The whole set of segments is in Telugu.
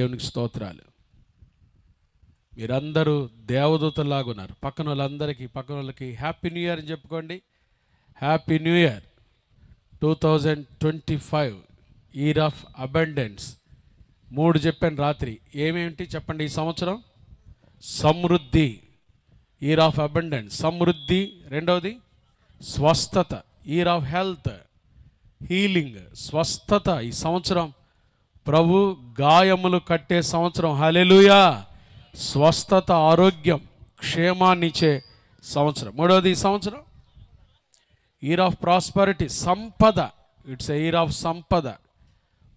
దేవునికి స్తోత్రాలు. మీరందరూ దేవదూతలాగా ఉన్నారు. పక్కన వాళ్ళకి హ్యాపీ న్యూ ఇయర్ అని చెప్పుకోండి. Happy new year 2025, year of abundance. 3 చెప్పాను రాత్రి. ఏమేంటి చెప్పండి? ఈ సంవత్సరం సమృద్ధి, ఇయర్ ఆఫ్ అబండెన్స్, సమృద్ధి. రెండవది స్వస్థత, ఇయర్ ఆఫ్ హెల్త్, హీలింగ్, స్వస్థత. ఈ సంవత్సరం ప్రభు గాయములు కట్టే సంవత్సరం. హల్లెలూయా. స్వస్థత, ఆరోగ్యం, క్షేమాన్నిచ్చే సంవత్సరం. మూడవది ఈ సంవత్సరం ఇయర్ ఆఫ్ ప్రాస్పరిటీ, సంపద. ఇట్స్ ఇయర్ ఆఫ్ సంపద.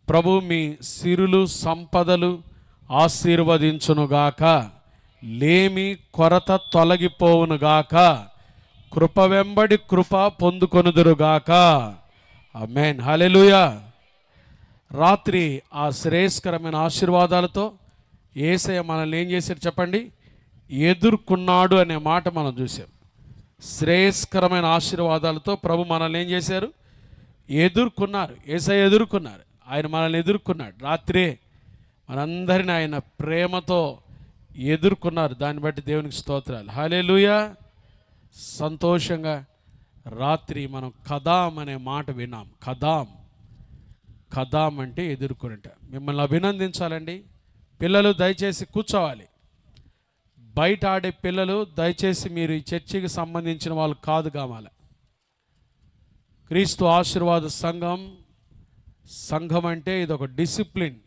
ప్రభు మీ సిరులు సంపదలు ఆశీర్వదించునుగాక, లేమి కొరత తొలగిపోవునుగాక, కృప వెంబడి కృప పొందుకొనుదురుగాక. ఆమేన్. హల్లెలూయా. రాత్రి ఆ శ్రేయస్కరమైన ఆశీర్వాదాలతో యేసయ్య మనల్ని ఏం చేశారు చెప్పండి? ఎదుర్కొన్నాడు అనే మాట మనం చూసాం. శ్రేయస్కరమైన ఆశీర్వాదాలతో ప్రభు మనల్ని ఏం చేశారు? ఎదుర్కొన్నారు. యేసయ్య ఎదుర్కొన్నారు. ఆయన మనల్ని ఎదుర్కొన్నాడు. రాత్రే మనందరిని ఆయన ప్రేమతో ఎదుర్కొన్నారు. దాన్ని బట్టి దేవునికి స్తోత్రాలు. హల్లెలూయా. సంతోషంగా రాత్రి మనం కదాం అనే మాట విన్నాం. కదాం అంటే ఎదుర్కొనిట. మిమ్మల్ని అభినందించాలండి. పిల్లలు దయచేసి కూర్చోవాలి. బయట ఆడే పిల్లలు దయచేసి మీరు ఈ చర్చికి సంబంధించిన వాళ్ళు కాదు కావాలి. క్రీస్తు ఆశీర్వాద సంఘం అంటే ఇది ఒక డిసిప్లిన్.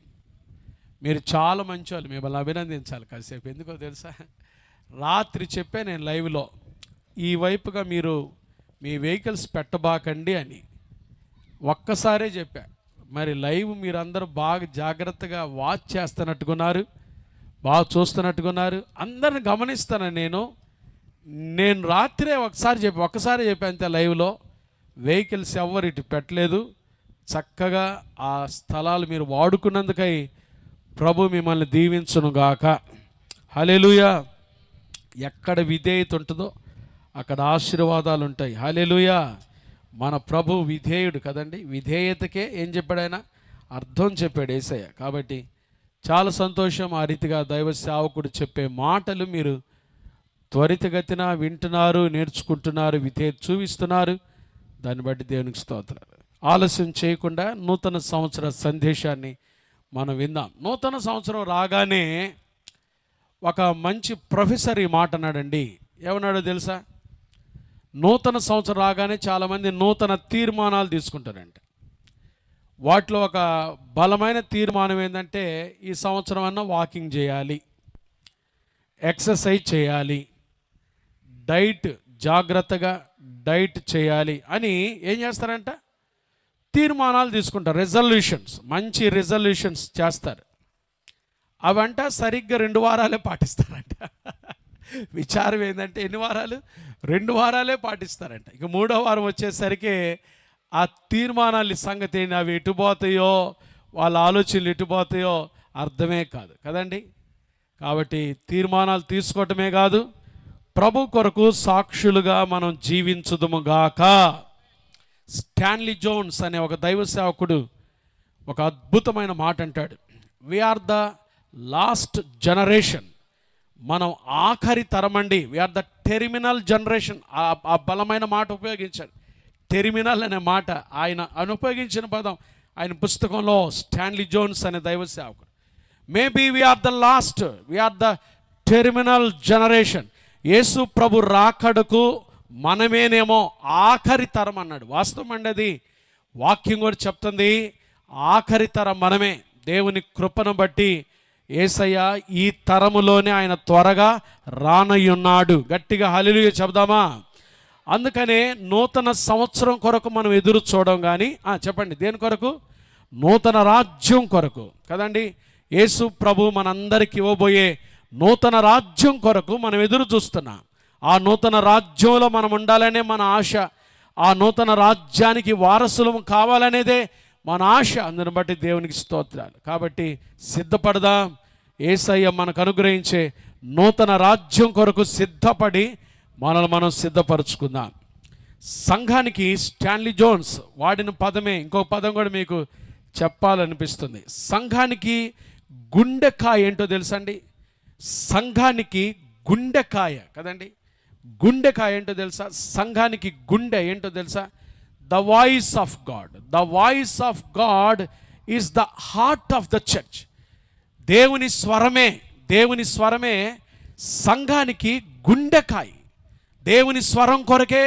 మీరు చాలా మంచి వాళ్ళు, మిమ్మల్ని అభినందించాలి కాసేపు. ఎందుకో తెలుసా? రాత్రి చెప్పే నేను లైవ్లో, ఈ వైపుగా మీరు మీ వెహికల్స్ పెట్టబాకండి అని ఒక్కసారే చెప్పా. మరి లైవ్ మీరందరూ బాగా జాగ్రత్తగా వాచ్ చేస్తున్నట్టుకున్నారు, బాగా చూస్తున్నట్టుకున్నారు. అందరిని గమనిస్తాను నేను రాత్రే ఒక్కసారి చెప్పాను అంతే. లైవ్లో వెహికల్స్ ఎవరు ఇటు పెట్టలేదు. చక్కగా ఆ స్థలాలు మీరు వాడుకున్నందుకై ప్రభు మిమ్మల్ని దీవించునుగాక. హల్లెలూయా. ఎక్కడ విధేయత ఉంటుందో అక్కడ ఆశీర్వాదాలు ఉంటాయి. హల్లెలూయా. మన ప్రభు విధేయుడు కదండి. విధేయతకే ఏం చెప్పాడు ఆయన? అర్థం చెప్పాడు యేసయ్య. కాబట్టి చాలా సంతోషం. ఆ రీతిగా దైవ సేవకుడు చెప్పే మాటలు మీరు త్వరితగతిన వింటున్నారు, నేర్చుకుంటున్నారు, విధేయత చూపిస్తున్నారు. దాన్ని బట్టి దేవునికి స్తోత్రాలు. ఆలస్యం చేయకుండా నూతన సంవత్సర సందేశాన్ని మనం విందాం. నూతన సంవత్సరం రాగానే ఒక మంచి ప్రొఫెసర్ ఈ మాట అన్నాడండి. ఏమన్నాడో తెలుసా? నూతన సంవత్సరం రాగానే చాలామంది నూతన తీర్మానాలు తీసుకుంటారంట. వాటిలో ఒక బలమైన తీర్మానం ఏంటంటే, ఈ సంవత్సరం అన్నా వాకింగ్ చేయాలి, ఎక్సర్సైజ్ చేయాలి, జాగ్రత్తగా డైట్ చేయాలి అని ఏం చేస్తారంట? తీర్మానాలు తీసుకుంటారు. మంచి రెజల్యూషన్స్ చేస్తారు. అవంట సరిగ్గా 2 వారాలే పాటిస్తారంట. విచారం ఏంటంటే, ఎన్ని వారాలు? 2 వారాలే పాటిస్తారంట. ఇక 3వ వారం వచ్చేసరికి ఆ తీర్మానాలు సంగతి ఏంటి, అవి ఎటుపోతాయో, వాళ్ళ ఆలోచనలు ఎటుపోతాయో అర్థమే కాదు కదండి. కాబట్టి తీర్మానాలు తీసుకోవటమే కాదు, ప్రభు కొరకు సాక్షులుగా మనం జీవించుదుముగాక. స్టాన్లీ జోన్స్ అనే ఒక దైవ సేవకుడు ఒక అద్భుతమైన మాట అంటాడు. We are the last generation. మనం ఆఖరి తరమండి. We are the terminal generation. ఆ బలమైన మాట ఉపయోగించాడు. టెర్మినల్ అనే మాట ఆయన ఉపయోగించిన పదం ఆయన పుస్తకంలో. స్టాన్లీ జోన్స్ అనే దైవ సేవకుడు. Maybe we are the last, we are the terminal generation. Yesu ప్రభు రాకడకు మనమేనేమో ఆఖరి తరం అన్నాడు. వాస్తవం అండి అది. వాక్యం కూడా చెప్తుంది ఆఖరి తరం మనమే. దేవుని కృపను బట్టి యేసయ్య ఈ తరములోనే ఆయన త్వరగా రానయ్యున్నాడు. గట్టిగా హల్లెలూయా చెప్దామా? అందుకనే నూతన సంవత్సరం కొరకు మనం ఎదురు చూడం. కానీ చెప్పండి, దేని కొరకు? నూతన రాజ్యం కొరకు కదండి. యేసు ప్రభు మనందరికి ఇవ్వబోయే నూతన రాజ్యం కొరకు మనం ఎదురు చూస్తున్నాం. ఆ నూతన రాజ్యంలో మనం ఉండాలనే మన ఆశ. ఆ నూతన రాజ్యానికి వారసులం కావాలనేదే మన ఆశ. అందుని బట్టి దేవునికి స్తోత్రాలు. కాబట్టి సిద్ధపడదాం. యేసయ్య మనకు అనుగ్రహించే నూతన రాజ్యం కొరకు సిద్ధపడి మనల్ని మనం సిద్ధపరచుకుందాం. సంఘానికి స్టాన్లీ జోన్స్ వాడిన పదమే ఇంకో పదం కూడా మీకు చెప్పాలనిపిస్తుంది. సంఘానికి గుండెకాయ ఏంటో తెలుసా అండి? సంఘానికి గుండెకాయ కదండి. గుండెకాయ ఏంటో తెలుసా? సంఘానికి గుండె ఏంటో తెలుసా? The voice of God. The voice of God is the heart of the church. దేవుని స్వరమే సంఘానికి గుండెకాయ. దేవుని స్వరం కొరకే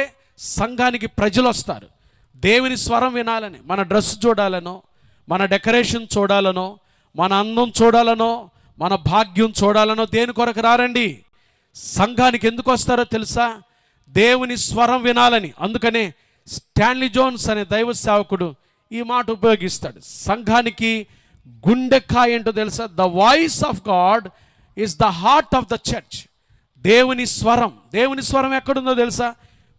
సంఘానికి ప్రజలు వస్తారు. దేవుని స్వరం వినాలని, మన డ్రెస్ చూడాలనో, మన డెకరేషన్ చూడాలనో, మన అందం చూడాలనో, మన భాగ్యం చూడాలనో దేని కొరకు రారండి. సంఘానికి ఎందుకు వస్తారో తెలుసా? దేవుని స్వరం వినాలని. అందుకనే స్టాన్లీ జోన్స్ అనే దైవ సేవకుడు ఈ మాట ఉపయోగిస్తాడు. సంఘానికి గుండెకాయ ఏంటో తెలుసా? The voice of God is the heart of the church. దేవుని స్వరం ఎక్కడుందో తెలుసా?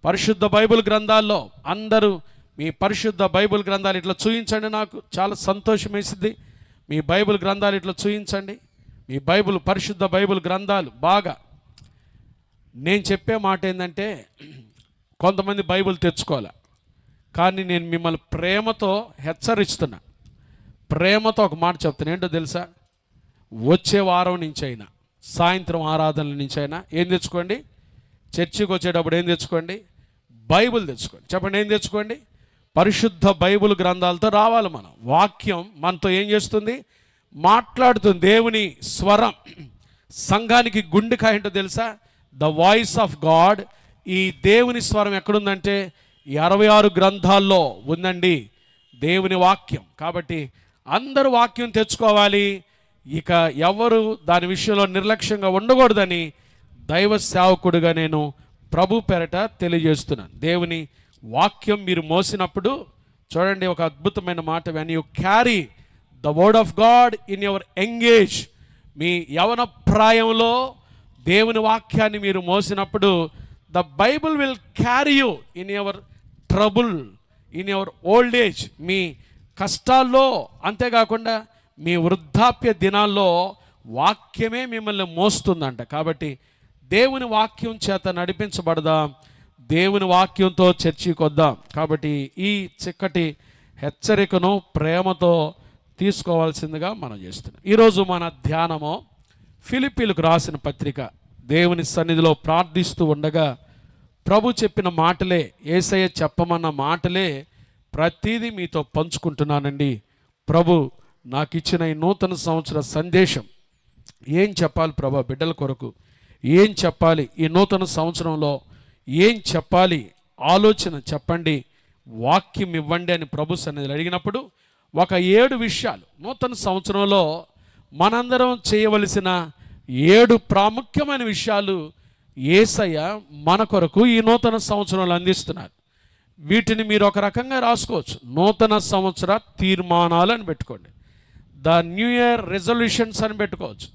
పరిశుద్ధ బైబిల్ గ్రంథాల్లో. అందరూ మీ పరిశుద్ధ బైబిల్ గ్రంథాలు ఇట్లా చూయించండి. నాకు చాలా సంతోషం వేసింది. మీ బైబిల్ గ్రంథాలు ఇట్లా చూయించండి. మీ పరిశుద్ధ బైబిల్ గ్రంథాలు బాగా. నేను చెప్పే మాట ఏంటంటే, కొంతమంది బైబిల్ తెచ్చుకోవాలి, కానీ నేను మిమ్మల్ని ప్రేమతో హెచ్చరిస్తున్నా. ప్రేమతో ఒక మాట చెప్తాను. ఏంటో తెలుసా? వచ్చే వారం నుంచి అయినా, సాయంత్రం ఆరాధనల నుంచి అయినా ఏం తెచ్చుకోండి? చర్చికి వచ్చేటప్పుడు ఏం తెచ్చుకోండి? బైబిల్ తెచ్చుకోండి. చెప్పండి, ఏం తెచ్చుకోండి? పరిశుద్ధ బైబిల్ గ్రంథాలతో రావాలి. మనం వాక్యం మనతో ఏం చేస్తుంది? మాట్లాడుతుంది. దేవుని స్వరం. సంఘానికి గుండెకాయ ఏంటో తెలుసా? The voice of God. ఈ దేవుని స్వరం ఎక్కడుందంటే ఈ 66 గ్రంథాల్లో ఉందండి దేవుని వాక్యం. కాబట్టి అందరూ వాక్యం తెచ్చుకోవాలి. ఇక ఎవరు దాని విషయంలో నిర్లక్ష్యంగా ఉండకూడదని దైవ సేవకుడిగా నేను ప్రభు పేరట తెలియజేస్తున్నాను. దేవుని వాక్యం మీరు మోసినప్పుడు చూడండి, ఒక అద్భుతమైన మాట. When you carry the word of God in your young age, మీ యవన ప్రాయంలో దేవుని వాక్యాన్ని మీరు మోసినప్పుడు the Bible will carry you in your trouble, in your old age, మీ కష్టాల్లో, అంతేకాకుండా మీ వృద్ధాప్య దినాల్లో వాక్యమే మిమ్మల్ని మోస్తుందంట. కాబట్టి దేవుని వాక్యం చేత నడిపించబడదాం, దేవుని వాక్యంతో చర్చికి వద్దాం. కాబట్టి ఈ చిక్కటి హెచ్చరికను ప్రేమతో తీసుకోవాల్సిందిగా మనం చేస్తున్నాం. ఈరోజు మన ధ్యానము ఫిలిప్పీలకు రాసిన పత్రిక. దేవుని సన్నిధిలో ప్రార్థిస్తూ ఉండగా ప్రభు చెప్పిన మాటలే, యేసయ్య చెప్పమన్న మాటలే ప్రతిదీ మీతో పంచుకుంటున్నానండి. ప్రభు నాకు ఇచ్చిన ఈ నూతన సంవత్సర సందేశం ఏం చెప్పాలి ప్రభా బిడ్డల కొరకు? ఏం చెప్పాలి ఈ నూతన సంవత్సరంలో? ఏం చెప్పాలి? ఆలోచన చెప్పండి, వాక్యం ఇవ్వండి అని ప్రభు సన్నిధిలో అడిగినప్పుడు ఒక 7 విషయాలు నూతన సంవత్సరంలో మనందరం చేయవలసిన 7 ప్రాముఖ్యమైన విషయాలు యేసయ్య మన కొరకు ఈ నూతన సంవత్సరంలో అందిస్తున్నారు. వీటిని మీరు ఒక రకంగా రాసుకోవచ్చు. నూతన సంవత్సర తీర్మానాలు అని పెట్టుకోండి. ద న్యూ ఇయర్ రెజల్యూషన్స్ అని పెట్టుకోవచ్చు.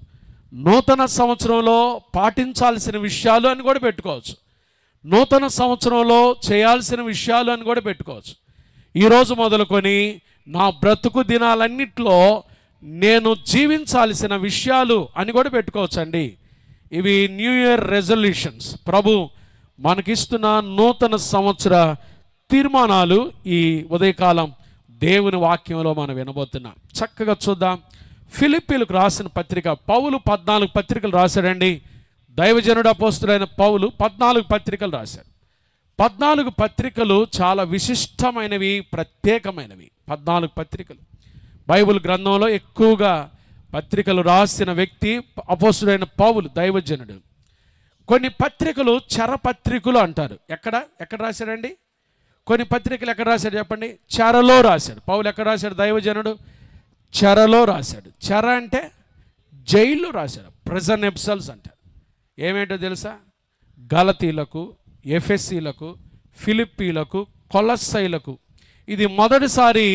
నూతన సంవత్సరంలో పాటించాల్సిన విషయాలు అని కూడా పెట్టుకోవచ్చు. నూతన సంవత్సరంలో చేయాల్సిన విషయాలు అని కూడా పెట్టుకోవచ్చు. ఈరోజు మొదలుకొని నా బ్రతుకు దినాలన్నిట్లో నేను జీవించాల్సిన విషయాలు అని కూడా పెట్టుకోవచ్చు అండి. ఇవి న్యూ ఇయర్ రెజల్యూషన్స్, ప్రభు మనకిస్తున్న నూతన సంవత్సర తీర్మానాలు. ఈ ఉదయకాలం దేవుని వాక్యంలో మనం వినబోతున్నాం. చక్కగా చూద్దాం. ఫిలిప్పీలకు రాసిన పత్రిక. పౌలు 14 పత్రికలు రాశాడండి. దైవజనుడు అపోస్తులైన పౌలు 14 పత్రికలు రాశాడు. 14 పత్రికలు చాలా విశిష్టమైనవి, ప్రత్యేకమైనవి. 14 పత్రికలు. బైబిల్ గ్రంథంలో ఎక్కువగా పత్రికలు రాసిన వ్యక్తి అపోస్తులైన పౌలు, దైవజనుడు. కొన్ని పత్రికలు చెరపత్రికలు అంటారు. ఎక్కడ రాశాడండి? కొన్ని పత్రికలు ఎక్కడ రాశాడు చెప్పండి? చెరలో రాశాడు. పౌలు ఎక్కడ రాశాడు? దైవజనుడు చెరలో రాశాడు. చెర అంటే జైల్లో రాశాడు. ప్రిజన్ ఎపిసోడ్స్ అంటారు. ఏమేంటో తెలుసా? గలతీలకు, ఎఫెసీలకు, ఫిలిప్పీలకు, కొలస్సైలకు. ఇది మొదటిసారి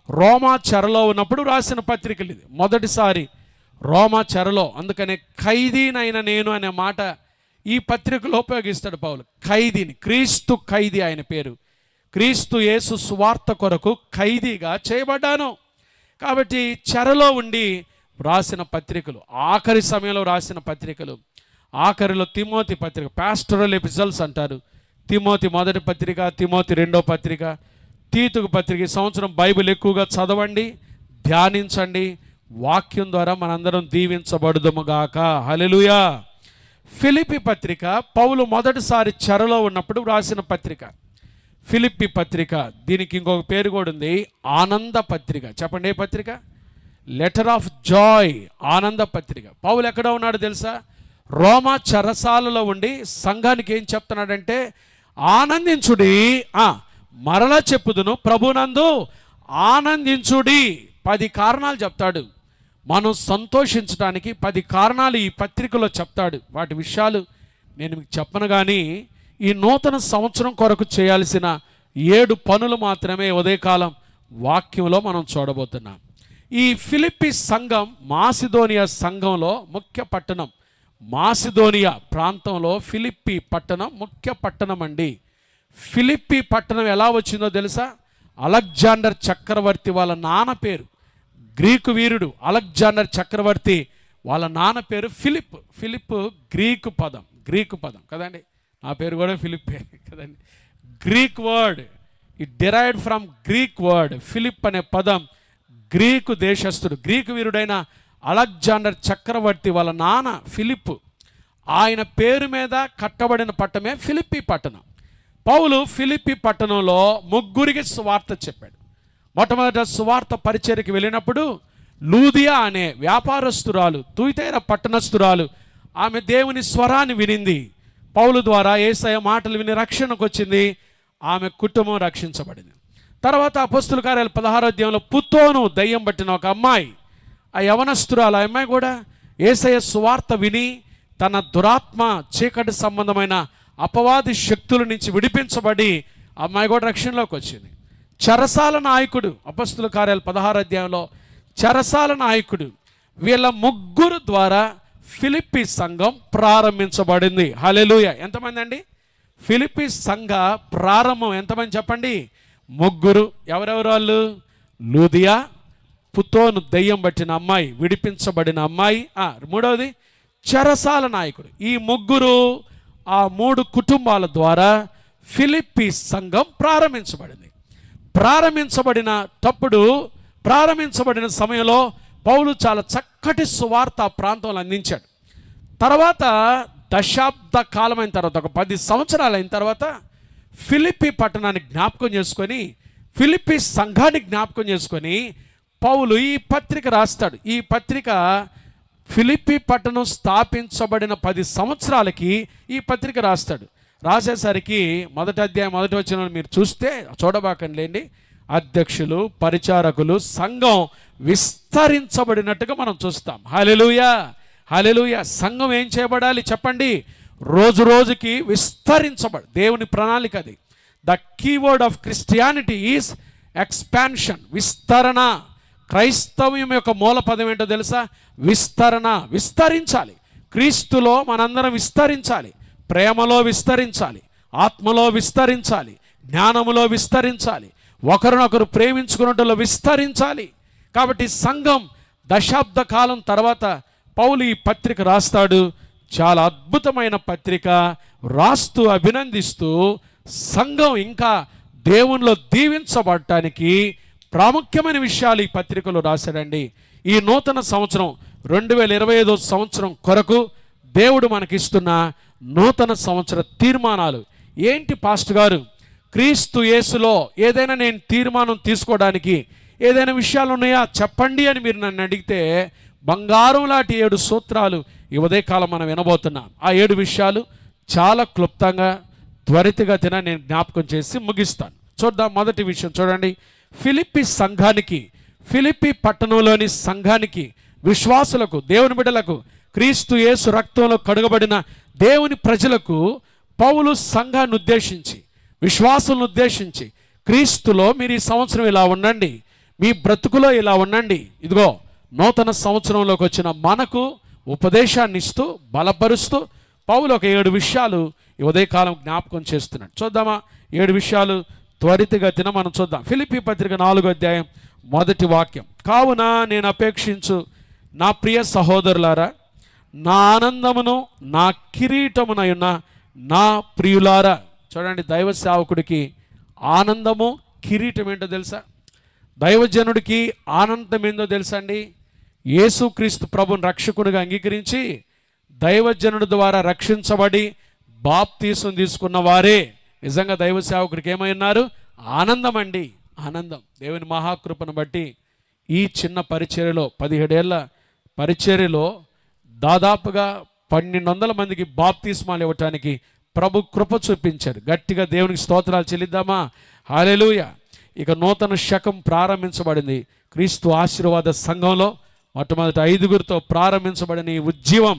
రోమా చెరలో ఉన్నప్పుడు రాసిన పత్రికలు. ఇది మొదటిసారి రోమా చెరలో. అందుకనే ఖైదీనైన నేను అనే మాట ఈ పత్రికలో ఉపయోగిస్తాడు పౌలు. ఖైదీని, క్రీస్తు ఖైదీ ఆయన పేరు. క్రీస్తు యేసు సువార్త కొరకు ఖైదీగా చేయబడ్డాను. కాబట్టి చెరలో ఉండి రాసిన పత్రికలు, ఆఖరి సమయంలో రాసిన పత్రికలు. ఆఖరిలో తిమోతి పత్రిక, పాస్టరల్ ఎపిసోడ్స్ అంటారు. తిమోతి మొదటి పత్రిక, తిమోతి రెండో పత్రిక, తీతుకు పత్రిక. ఈ సంవత్సరం బైబిల్ ఎక్కువగా చదవండి, ధ్యానించండి, వాక్యం ద్వారా మనందరం దీవించబడుదుముగాక. హల్లెలూయా. ఫిలిప్పీ పత్రిక పౌలు మొదటిసారి చెరలో ఉన్నప్పుడు రాసిన పత్రిక ఫిలిప్పీ పత్రిక. దీనికి ఇంకొక పేరు కూడా ఉంది, ఆనంద పత్రిక. చెప్పండి, ఏ పత్రిక? లెటర్ ఆఫ్ జాయ్, ఆనంద పత్రిక. పౌలు ఎక్కడ ఉన్నాడు తెలుసా? రోమా చెరసాలలో ఉండి సంఘానికి ఏం చెప్తున్నాడంటే, ఆనందించుడి, మరలా చెప్పుదును, ప్రభునందు ఆనందించుడి. 10 కారణాలు చెప్తాడు. మనం సంతోషించడానికి 10 కారణాలు ఈ పత్రికలో చెప్తాడు. వాటి విషయాలు నేను మీకు చెప్పను, కానీ ఈ నూతన సంవత్సరం కొరకు చేయాల్సిన 7 పనులు మాత్రమే ఉదయకాలం వాక్యంలో మనం చూడబోతున్నాం. ఈ ఫిలిప్పీ సంఘం మాసిదోనియా సంఘంలో ముఖ్య పట్టణం. మాసిదోనియా ప్రాంతంలో ఫిలిప్పీ పట్టణం ముఖ్య పట్టణం అండి. ఫిలిప్పీ పట్టణం ఎలా వచ్చిందో తెలుసా? అలెగ్జాండర్ చక్రవర్తి వాళ్ళ నాన్న పేరు. గ్రీకు వీరుడు అలెగ్జాండర్ చక్రవర్తి వాళ్ళ నాన్న పేరు ఫిలిప్. ఫిలిప్ గ్రీకు పదం కదండి. నా పేరు కూడా ఫిలిప్పే కదండి. Greek word, it derived from Greek word. Philip అనే పదం గ్రీకు దేశస్థుడు, గ్రీకు వీరుడైన అలెగ్జాండర్ చక్రవర్తి వాళ్ళ నాన్న ఫిలిప్. ఆయన పేరు మీద కట్టబడిన పట్టణమే ఫిలిప్పీ పట్టణం. పౌలు ఫిలిప్పీ పట్టణంలో 3 సువార్త చెప్పాడు. మొట్టమొదట సువార్త పరిచర్యకి వెళ్ళినప్పుడు లూదియా అనే వ్యాపారస్తురాలు, తుయితైర పట్టణస్తురాలు, ఆమె దేవుని స్వరాన్ని వినింది. పౌలు ద్వారా యేసయ్య మాటలు విని రక్షణకు వచ్చింది. ఆమె కుటుంబం రక్షించబడింది. తర్వాత అపొస్తలుల కార్యాలు 16వ అధ్యాయంలో పుత్తోను దయ్యం పట్టిన ఒక అమ్మాయి, ఆ యవనస్తురాలు, ఆ అమ్మాయి కూడా యేసయ్య సువార్త విని తన దురాత్మ చీకటి సంబంధమైన అపవాది శక్తుల నుంచి విడిపించబడి అమ్మాయి కూడా రక్షణలోకి వచ్చింది. చెరసాల నాయకుడు, అపొస్తలుల కార్యాలు 16వ అధ్యాయంలో చెరసాల నాయకుడు, వీళ్ళ 3 ద్వారా ఫిలిప్పీ సంఘం ప్రారంభించబడింది. హల్లెలూయా. ఎంతమంది అండి? ఫిలిప్పీ సంఘ ప్రారంభం ఎంతమంది చెప్పండి? 3. ఎవరెవరు వాళ్ళు? లూదియా, పుతోను దయ్యం పట్టిన అమ్మాయి, విడిపించబడిన అమ్మాయి, 3వది చెరసాల నాయకుడు. ఈ 3 ఆ 3 కుటుంబాల ద్వారా ఫిలిప్పీ సంఘం ప్రారంభించబడింది. ప్రారంభించబడిన సమయంలో పౌలు చాలా చక్కటి సువార్త ప్రాంతంలో అందించాడు. తర్వాత దశాబ్ద కాలం అయిన తర్వాత, ఒక 10 సంవత్సరాలు అయిన తర్వాత ఫిలిప్పీ పట్టణాన్ని జ్ఞాపకం చేసుకొని, ఫిలిప్పీ సంఘాన్ని జ్ఞాపకం చేసుకొని పౌలు ఈ పత్రిక రాస్తాడు. ఈ పత్రిక ఫిలిప్పీ పట్టణం స్థాపించబడిన 10 సంవత్సరాలకి ఈ పత్రిక రాస్తాడు. రాసేసరికి 1వ అధ్యాయం 1వ వచనం మీరు చూస్తే, చూడబాకండి లేండి, అధ్యక్షులు, పరిచారకులు, సంఘం విస్తరించబడినట్టుగా మనం చూస్తాం. హల్లెలూయా, హల్లెలూయా. సంఘం ఏం చేయబడాలి చెప్పండి? రోజు రోజుకి విస్తరించబడి, దేవుని ప్రణాళిక అది. The keyword of Christianity is expansion, విస్తరణ. క్రైస్తవ్యం యొక్క మూల పదం ఏంటో తెలుసా? విస్తరణ. విస్తరించాలి. క్రీస్తులో మనందరం విస్తరించాలి. ప్రేమలో విస్తరించాలి, ఆత్మలో విస్తరించాలి, జ్ఞానములో విస్తరించాలి, ఒకరినొకరు ప్రేమించుకున్నట్లో విస్తరించాలి. కాబట్టి సంఘం దశాబ్ద కాలం తర్వాత పౌలు ఈ పత్రిక రాస్తాడు. చాలా అద్భుతమైన పత్రిక. రాస్తూ అభినందిస్తూ సంఘం ఇంకా దేవునిలో దీవించబడటానికి ప్రాముఖ్యమైన విషయాలు ఈ పత్రికలో రాశాడండి. ఈ నూతన సంవత్సరం 2025 సంవత్సరం కొరకు దేవుడు మనకిస్తున్న నూతన సంవత్సర తీర్మానాలు ఏంటి పాస్టర్ గారు? క్రీస్తు యేసులో ఏదైనా నేను తీర్మానం తీసుకోవడానికి ఏదైనా విషయాలు ఉన్నాయా చెప్పండి అని మీరు నన్ను అడిగితే, బంగారం లాంటి 7 సూత్రాలు ఈ ఉదయకాలం మనం వినబోతున్నాం. ఆ 7 విషయాలు చాలా క్లుప్తంగా త్వరితగతిన నేను జ్ఞాపకం చేసి ముగిస్తాను. చూద్దాం. మొదటి విషయం చూడండి. ఫిలిప్పీ సంఘానికి, ఫిలిప్పీ పట్టణంలోని సంఘానికి, విశ్వాసులకు, దేవుని బిడ్డలకు, క్రీస్తు యేసు రక్తంలో కడుగబడిన దేవుని ప్రజలకు పౌలు సంఘాన్ని ఉద్దేశించి, విశ్వాసులను ఉద్దేశించి, క్రీస్తులో మీరు ఈ సంవత్సరం ఇలా ఉండండి, మీ బ్రతుకులో ఇలా ఉండండి, ఇదిగో నూతన సంవత్సరంలోకి వచ్చిన మనకు ఉపదేశాన్ని ఇస్తూ బలపరుస్తూ పౌలు ఒక 7 విషయాలు ఈ ఉదయకాలం జ్ఞాపకం చేస్తున్నాడు. చూద్దామా? 7 విషయాలు త్వరితగతిన మనం చూద్దాం. ఫిలిప్పీ పత్రిక 4వ అధ్యాయం 1వ వాక్యం. కావున నేను అపేక్షించు నా ప్రియ సహోదరులారా, నా ఆనందమును నా కిరీటమునయున్న నా ప్రియులారా. చూడండి, దైవ సేవకుడికి ఆనందము కిరీటం ఏంటో తెలుసా? దైవజనుడికి ఆనందం ఏందో తెలుసా అండి? యేసుక్రీస్తు ప్రభుని రక్షకునిగా అంగీకరించి దైవజనుడి ద్వారా రక్షించబడి బాప్తీసం తీసుకున్న వారే నిజంగా దైవ సేవకుడికి ఏమై ఉన్నారు? ఆనందం అండి, ఆనందం. దేవుని మహాకృపను బట్టి ఈ చిన్న పరిచర్యలో 17 ఏళ్ల పరిచర్యలో దాదాపుగా 1200 మందికి బాప్తిస్మాలు ఇవ్వటానికి ప్రభు కృప చూపించారు. గట్టిగా దేవునికి స్తోత్రాలు చెల్లిద్దామా? హల్లెలూయా. ఇక నూతన శకం ప్రారంభించబడింది. క్రీస్తు ఆశీర్వాద సంఘంలో మొట్టమొదటి 5గురితో ప్రారంభించబడిన ఈ ఉజ్జీవం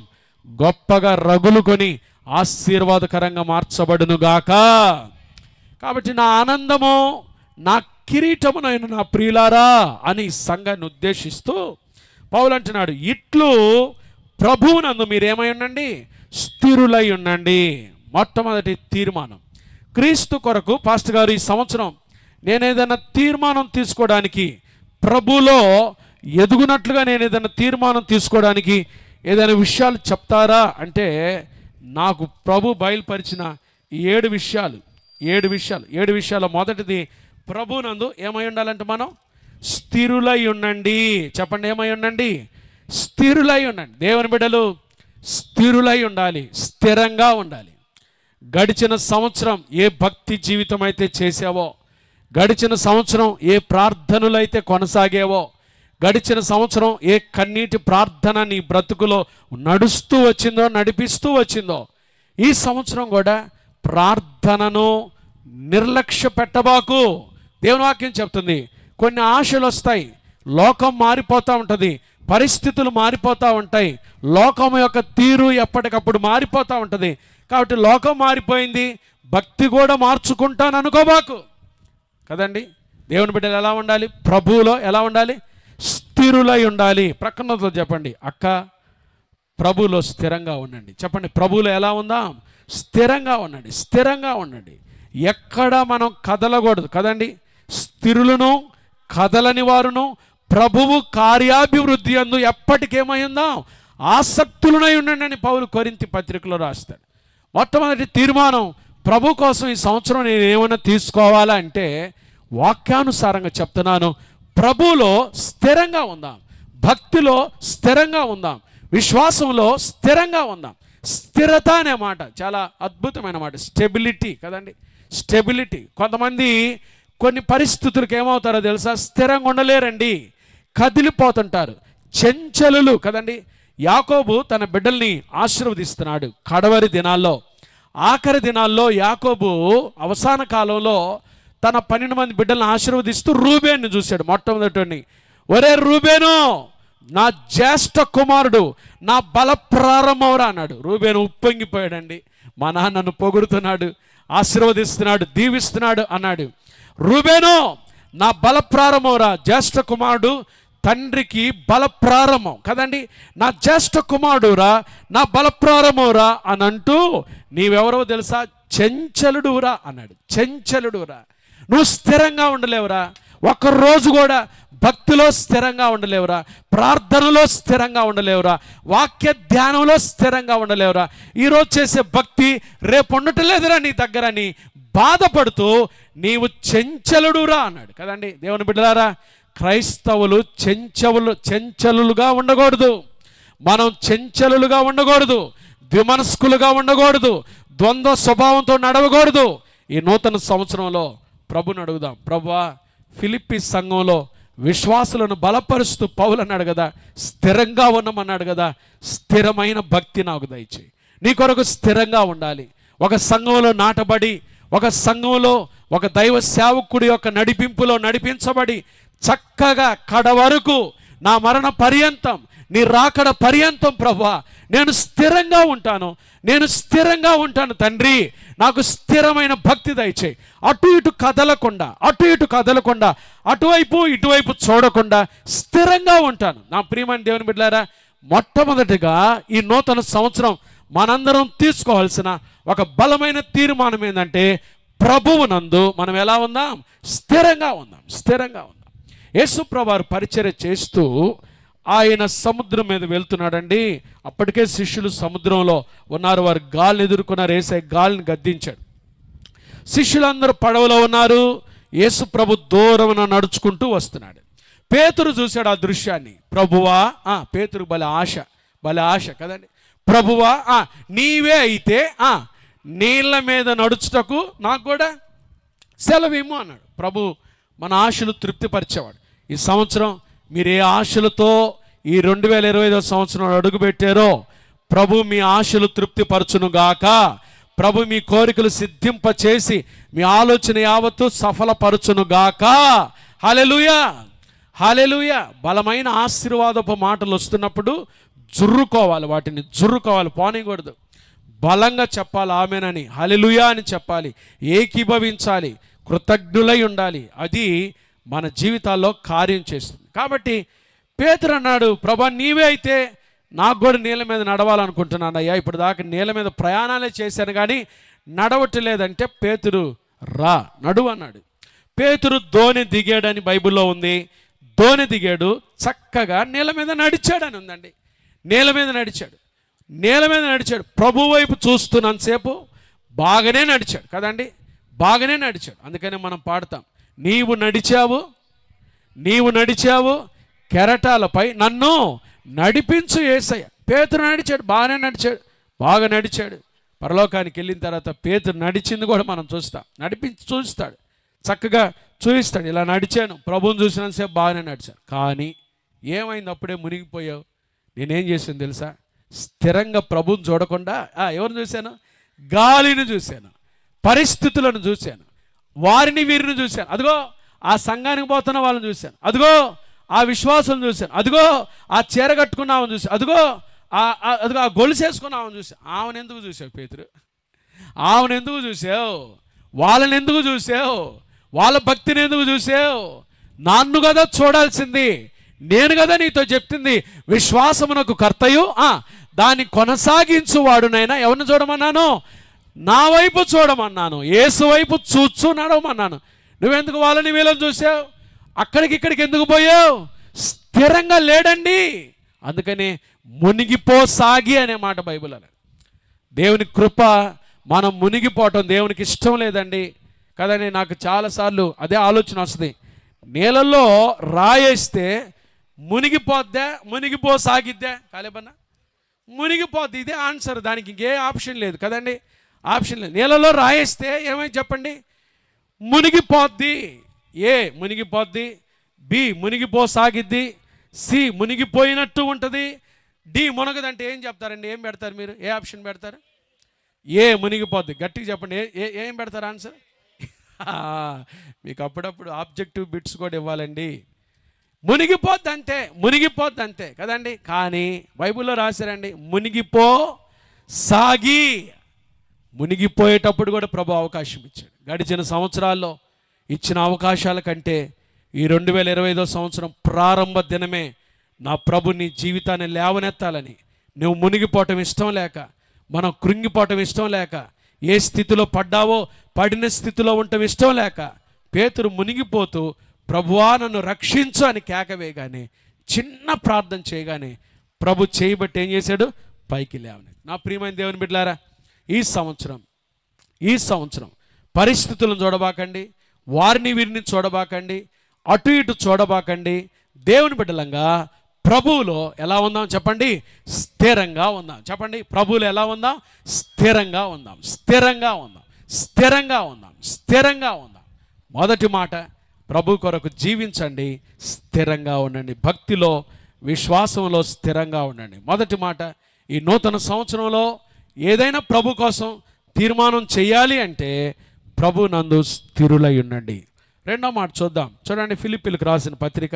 గొప్పగా రగులుకొని ఆశీర్వాదకరంగా మార్చబడునుగాక. కాబట్టి నా ఆనందము, నా కిరీటమునైన నా ప్రియులారా అని సంఘాన్ని ఉద్దేశిస్తూ పౌలు అంటున్నాడు, ఇట్లు ప్రభువునందు మీరేమై ఉండండి? స్థిరులై ఉండండి. మొట్టమొదటి తీర్మానం క్రీస్తు కొరకు. పాస్టర్ గారు, ఈ సంవత్సరం నేను ఏదైనా తీర్మానం తీసుకోవడానికి, ప్రభులో ఎదుగునట్లుగా నేను ఏదైనా తీర్మానం తీసుకోవడానికి ఏదైనా విషయాలు చెప్తారా అంటే, నాకు ప్రభు బయలుపరిచిన 7 విషయాలు. మొదటిది, ప్రభునందు ఏమై ఉండాలంటే మనం స్థిరులై ఉండండి. చెప్పండి, ఏమై ఉండండి? స్థిరులై ఉండండి. దేవుని బిడ్డలు స్థిరులై ఉండాలి, స్థిరంగా ఉండాలి. గడిచిన సంవత్సరం ఏ భక్తి జీవితం అయితే చేసావో, గడిచిన సంవత్సరం ఏ ప్రార్థనలు అయితే కొనసాగేవో, గడిచిన సంవత్సరం ఏ కన్నీటి ప్రార్థన నీ బ్రతుకులో నడుస్తూ వచ్చిందో, నడిపిస్తూ వచ్చిందో, ఈ సంవత్సరం కూడా ప్రార్థనను నిర్లక్ష్య పెట్టబాకు. దేవుని వాక్యం చెప్తుంది, కొన్ని ఆశలు వస్తాయి, లోకం మారిపోతూ ఉంటుంది, పరిస్థితులు మారిపోతూ ఉంటాయి, లోకం యొక్క తీరు ఎప్పటికప్పుడు మారిపోతూ ఉంటుంది. కాబట్టి లోకం మారిపోయింది, భక్తి కూడా మార్చుకుంటాను అనుకోబాకు కదండి. దేవుని బిడ్డలు ఎలా ఉండాలి? ప్రభువులో ఎలా ఉండాలి? స్థిరులై ఉండాలి. ప్రక్కనతో చెప్పండి, అక్క ప్రభువులో స్థిరంగా ఉండండి. చెప్పండి, ప్రభువులో ఎలా ఉందాం? స్థిరంగా ఉండండి, స్థిరంగా ఉండండి. ఎక్కడ మనం కదలకూడదు కదండి. స్థిరులను కదలని వారును ప్రభువు కార్యాభివృద్ధి అందు ఎప్పటికేమై ఉందాం? ఆసక్తులనై ఉండండి అని పౌలు కొరింథీ పత్రికలో రాస్తాడు. మొట్టమొదటి తీర్మానం, ప్రభు కోసం ఈ సంవత్సరం నేను ఏమైనా తీసుకోవాలా అంటే, వాక్యానుసారంగా చెప్తున్నాను, ప్రభువులో స్థిరంగా ఉందాం, భక్తిలో స్థిరంగా ఉందాం, విశ్వాసంలో స్థిరంగా ఉందాం. స్థిరత అనే మాట చాలా అద్భుతమైన మాట. స్టెబిలిటీ కదండి, స్టెబిలిటీ. కొంతమంది కొన్ని పరిస్థితులకు ఏమవుతారో తెలుసా? స్థిరంగా ఉండలేరండి, కదిలిపోతుంటారు, చెంచలులు కదండి. యాకోబు తన బిడ్డల్ని ఆశీర్వదిస్తున్నాడు కడవరి దినాల్లో. ఆఖరి దినాల్లో యాకోబు అవసాన కాలంలో తన 12 మంది బిడ్డలను ఆశీర్వదిస్తూ రూబేన్ను చూశాడు. మొట్టమొదటిని, ఒరే రూబేను, నా జ్యేష్ఠ కుమారుడు, నా బల ప్రారంభంరా అన్నాడు. రూబేను ఉప్పొంగిపోయాడండి. మా నాన్న నన్ను పొగుడుతున్నాడు, ఆశీర్వదిస్తున్నాడు, దీవిస్తున్నాడు అన్నాడు. రూబేను, నా బల ప్రారంభంరా, జ్యేష్ఠ కుమారుడు, తండ్రికి బల ప్రారంభం కదండి. నా జ్యేష్ఠ కుమారుడురా, నా బల ప్రారంభంరా అని అంటూ, నీవెవరో తెలుసా? చెంచలుడురా అన్నాడు. చెంచలుడురా, నువ్వు స్థిరంగా ఉండలేవురా, ఒక్కరోజు కూడా భక్తిలో స్థిరంగా ఉండలేవురా, ప్రార్థనలో స్థిరంగా ఉండలేవురా, వాక్య ధ్యానంలో స్థిరంగా ఉండలేవురా. ఈరోజు చేసే భక్తి రేపు ఉండటం లేదురా నీ దగ్గరని బాధపడుతూ నీవు చెంచలుడురా అన్నాడు కదండి. దేవుని బిడ్డలారా, క్రైస్తవులు చెంచలులుగా ఉండకూడదు. మనం చెంచలులుగా ఉండకూడదు, ద్విమనస్కులుగా ఉండకూడదు, ద్వంద్వ స్వభావంతో నడవకూడదు. ఈ నూతన సంవత్సరంలో ప్రభుని అడుగుదాం. ప్రభువా, ఫిలిప్పీ సంఘంలో విశ్వాసులను బలపరుస్తూ పౌలు అన్నాడు కదా, స్థిరంగా ఉండమన్నాడు కదా, స్థిరమైన భక్తి నాకు దయచేయి. నీ కొరకు స్థిరంగా ఉండాలి. ఒక సంఘంలో నాటబడి, ఒక సంఘంలో ఒక దైవ సేవకుడి యొక్క నడిపింపులో నడిపించబడి, చక్కగా కడ వరకు నా మరణ పర్యంతం, నీ రాకడ పర్యంతం ప్రభువా నేను స్థిరంగా ఉంటాను, నేను స్థిరంగా ఉంటాను తండ్రి, నాకు స్థిరమైన భక్తి దయచేయి. అటు ఇటు కదలకుండా, అటువైపు ఇటువైపు చూడకుండా స్థిరంగా ఉంటాను. నా ప్రియమైన దేవుని బిడ్డలారా, మొట్టమొదటిగా ఈ నూతన సంవత్సరం మనందరం తీసుకోవాల్సిన ఒక బలమైన తీర్మానం ఏంటంటే, ప్రభువునందు మనం ఎలా ఉందాం? స్థిరంగా ఉందాం. యేసు ప్రభువారు పరిచర్య చేస్తూ ఆయన సముద్రం మీద వెళ్తున్నాడండి. అప్పటికే శిష్యులు సముద్రంలో ఉన్నారు, వారు గాలిని ఎదుర్కొన్నారు. యేసయ్య గాలిని గద్దించాడు. శిష్యులందరూ పడవలో ఉన్నారు, యేసు ప్రభు దూరమున నడుచుకుంటూ వస్తున్నాడు. పేతురు చూశాడు ఆ దృశ్యాన్ని. ప్రభువా, పేతురు భలే ఆశ కదండి. ప్రభువా, నీవే అయితే నీళ్ళ మీద నడుచుటకు నాకు కూడా సెలవేమో అన్నాడు. ప్రభు మన ఆశలు తృప్తిపరిచేవాడు. ఈ సంవత్సరం మీరు ఏ ఆశలతో ఈ 2025 సంవత్సరం అడుగుపెట్టారో ప్రభు మీ ఆశలు తృప్తిపరచునుగాక. ప్రభు మీ కోరికలు సిద్ధింపచేసి మీ ఆలోచన యావత్తు సఫలపరచునుగాక. హల్లెలూయా, హల్లెలూయా. బలమైన ఆశీర్వాదపు మాటలు వస్తున్నప్పుడు జుర్రుకోవాలి, వాటిని జుర్రుకోవాలి, పోనీకూడదు. బలంగా చెప్పాలి ఆమెనని, హల్లెలూయా అని చెప్పాలి, ఏకీభవించాలి, కృతజ్ఞులై ఉండాలి. అది మన జీవితాల్లో కార్యం చేస్తుంది. కాబట్టి పేతురు అన్నాడు, ప్రభా నీవే అయితే నాకు కూడా నీళ్ళ మీద నడవాలనుకుంటున్నాను అయ్యా. ఇప్పుడు దాకా నీళ్ళ మీద ప్రయాణాలే చేశాను కానీ నడవట్లేదంటే పేతురు నడువు అన్నాడు. పేతురు దోణి దిగాడని బైబిల్లో ఉంది. దోణి దిగాడు, చక్కగా నీళ్ళ మీద నడిచాడని ఉందండి. నీళ్ళ మీద నడిచాడు. ప్రభు వైపు చూస్తున్నంతసేపు బాగానే నడిచాడు కదండి, బాగానే నడిచాడు. అందుకనే మనం పాడతాం, నీవు నడిచావు కెరటాలపై నన్ను నడిపించు యేసయ్య. పేతురు నడిచాడు, బాగా నడిచాడు. పరలోకానికి వెళ్ళిన తర్వాత పేతురు నడిచింది కూడా మనం చూస్తాం. నడిపించి చూస్తాడు, చక్కగా చూపిస్తాడు. ఇలా నడిచాను, ప్రభువుని చూసినంతసేపు బాగానే నడిచాను. కానీ ఏమైంది? అప్పుడే మునిగిపోయావు. నేనేం చేశాను తెలుసా? స్థిరంగా ప్రభువుని చూడకుండా ఎవరిని చూశాను? గాలిని చూశాను, పరిస్థితులను చూశాను, వారిని వీరిని చూశాను. అదిగో ఆ సంఘానికి పోతున్న వాళ్ళని చూశాను, అదిగో ఆ విశ్వాసం చూశాను, అదిగో ఆ చీర కట్టుకున్న ఆమెను చూశాను, అదిగో ఆ గొలుసు వేసుకున్న ఆమెను చూశాను. ఆమెను ఎందుకు చూసావు పేతురు? ఆమెను ఎందుకు చూసావు? వాళ్ళని ఎందుకు చూసావు? వాళ్ళ భక్తిని ఎందుకు చూసావు? నన్ను కదా చూడాల్సింది, నేను కదా నీతో చెప్తుంది. విశ్వాసమునకు కర్తయు దాన్ని కొనసాగించువాడునైనా ఎవరిని చూడమన్నాను? నా వైపు చూడమన్నాను, యేసు వైపు చూచు నడవమన్నాను. నువ్వెందుకు వాళ్ళని వీళ్ళని చూసావు? ఇక్కడికి ఎందుకు పోయావు? స్థిరంగా లేడండి. అందుకని మునిగిపోసాగి అనే మాట బైబిల్ అని. దేవుని కృప, మనం మునిగిపోవటం దేవునికి ఇష్టం లేదండి కదండి. నాకు చాలాసార్లు అదే ఆలోచన వస్తుంది. నీళ్ళల్లో రాయేస్తే మునిగిపోసాగిద్దా? కాలేబన్నా మునిగిపోద్ది. ఇదే ఆన్సర్, దానికి ఇంకే ఆప్షన్ లేదు కదండి, ఆప్షన్ లేదు. నీళ్ళలో రాయేస్తే ఏమైంది చెప్పండి? మునిగిపోద్ది. మునిగిపోద్ది, బి మునిగిపోసాగిద్ది, సి మునిగిపోయినట్టు ఉంటుంది, డి మునగదంటే ఏం చెప్తారండి? ఏం పెడతారు మీరు? ఏ ఆప్షన్ పెడతారు? మునిగిపోద్ది. గట్టిగా చెప్పండి, ఏం పెడతారు ఆన్సర్? మీకు అప్పుడప్పుడు ఆబ్జెక్టివ్ బిట్స్ కూడా ఇవ్వాలండి. మునిగిపోద్ది అంతే కదండి. కానీ బైబిల్లో రాశారండి, మునిగిపోయేటప్పుడు కూడా ప్రభు అవకాశం ఇచ్చాడు. గడిచిన సంవత్సరాల్లో ఇచ్చిన అవకాశాల కంటే ఈ 2025 సంవత్సరం ప్రారంభ దినమే నా ప్రభు నీ జీవితాన్ని లేవనెత్తాలని, నువ్వు మునిగిపోవటం ఇష్టం లేక, మనం కృంగిపోవటం ఇష్టం లేక, ఏ స్థితిలో పడ్డావో పడిన స్థితిలో ఉండటం ఇష్టం లేక పేతురు మునిగిపోతూ ప్రభువా నన్ను రక్షించు అని కేకవేయగానే, చిన్న ప్రార్థన చేయగానే ప్రభు చేయబట్టి ఏం చేశాడు? పైకి లేవని. నా ప్రియమైన దేవుని బిడ్డలారా, ఈ సంవత్సరం పరిస్థితులను చూడబాకండి, వారిని వీరిని చూడబాకండి, అటు ఇటు చూడబాకండి. దేవుని బిడ్డలంగా ప్రభువులో ఎలా ఉందాం చెప్పండి? స్థిరంగా ఉందాం. చెప్పండి, ప్రభువులో ఎలా ఉందాం? స్థిరంగా ఉందాం. మొదటి మాట, ప్రభు కొరకు జీవించండి, స్థిరంగా ఉండండి. భక్తిలో, విశ్వాసంలో స్థిరంగా ఉండండి. మొదటి మాట. ఈ నూతన సంవత్సరంలో ఏదైనా ప్రభు కోసం తీర్మానం చేయాలి అంటే ప్రభు నందు స్థిరులై ఉండండి. రెండో మాట చూడండి, ఫిలిప్పీలకు రాసిన పత్రిక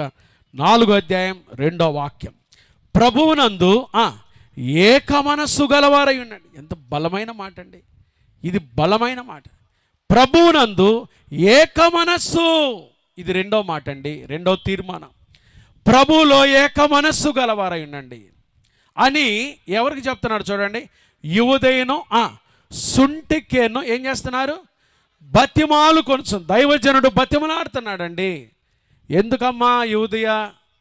4వ అధ్యాయం 2వ వాక్యం. ప్రభువునందు ఏకమనస్సు గలవారై ఉండండి. ఎంత బలమైన మాట అండి ఇది, బలమైన మాట. ప్రభువునందు ఏకమనస్సు, ఇది రెండో మాట అండి, రెండో తీర్మానం. ప్రభువులో ఏకమనస్సు గలవారై ఉండండి అని ఎవరికి చెప్తున్నాడు చూడండి? యువదయను సుంటికేను ఏం చేస్తున్నారు? బతిమాలు కొంచెం దైవజనుడు బతిమలాడుతున్నాడండి. ఎందుకమ్మా యువదయ,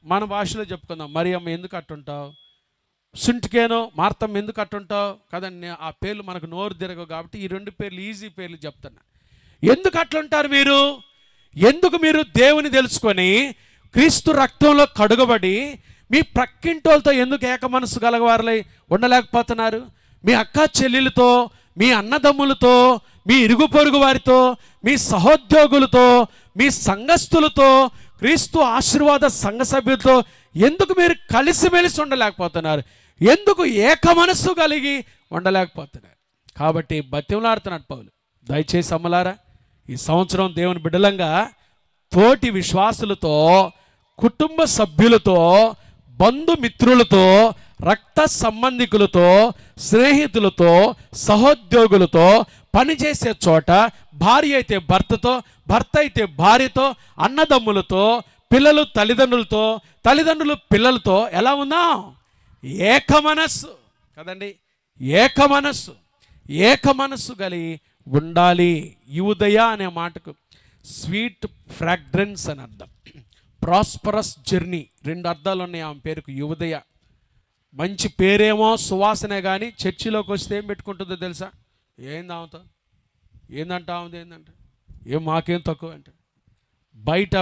మన భాషలో చెప్పుకుందాం, మరి అమ్మ ఎందుకు అట్టుంటావు, సుంటికేనో మార్తమ్మ ఎందుకు అట్టుంటావు కదండి. ఆ పేర్లు మనకు నోరు తిరగవు కాబట్టి ఈ రెండు పేర్లు ఈజీ పేర్లు చెప్తున్నా. ఎందుకు అట్లుంటారు మీరు? ఎందుకు మీరు దేవుని తెలుసుకొని క్రీస్తు రక్తంలో కడుగబడి మీ ప్రక్కింటోళ్ళతో ఎందుకు ఏక మనసు గలవారలై ఉండలేకపోతున్నారు? మీ అక్క చెల్లెలతో, మీ అన్నదమ్ములతో, మీ ఇరుగు పొరుగు వారితో, మీ సహోద్యోగులతో, మీ సంఘస్థులతో, క్రీస్తు ఆశీర్వాద సంఘ సభ్యులతో ఎందుకు మీరు కలిసిమెలిసి ఉండలేకపోతున్నారు? ఎందుకు ఏక మనస్సు కలిగి ఉండలేకపోతున్నారు? కాబట్టి బతిమలాడుతున్నాడు పౌలు, దయచేసి అమ్మలారా, ఈ సంవత్సరం దేవుని బిడ్డలంగా తోటి విశ్వాసులతో, కుటుంబ సభ్యులతో, బంధుమిత్రులతో, రక్త సంబంధికులతో, స్నేహితులతో, సహోద్యోగులతో, పనిచేసే చోట, భార్య అయితే భర్తతో, భర్త అయితే భార్యతో, అన్నదమ్ములతో, పిల్లలు తల్లిదండ్రులతో, తల్లిదండ్రులు పిల్లలతో ఎలా ఉందాం? ఏక మనస్సు కదండి, ఏక మనస్సు, ఏక మనస్సు కలిగి ఉండాలి. యూదయ అనే మాటకు స్వీట్ ఫ్రాగ్రెన్స్ అని అర్థం, ప్రాస్పరస్ జర్నీ, 2 అర్థాలు ఉన్నాయి ఆమె పేరుకు యూదయ. మంచి పేరేమో సువాసనే, కానీ చర్చిలోకి వస్తే ఏం పెట్టుకుంటుందో తెలుసా? ఏంది ఆమెతో, ఏందంట ఆమెది, ఏందంట ఏం మాకేం తక్కువ అంటే బయట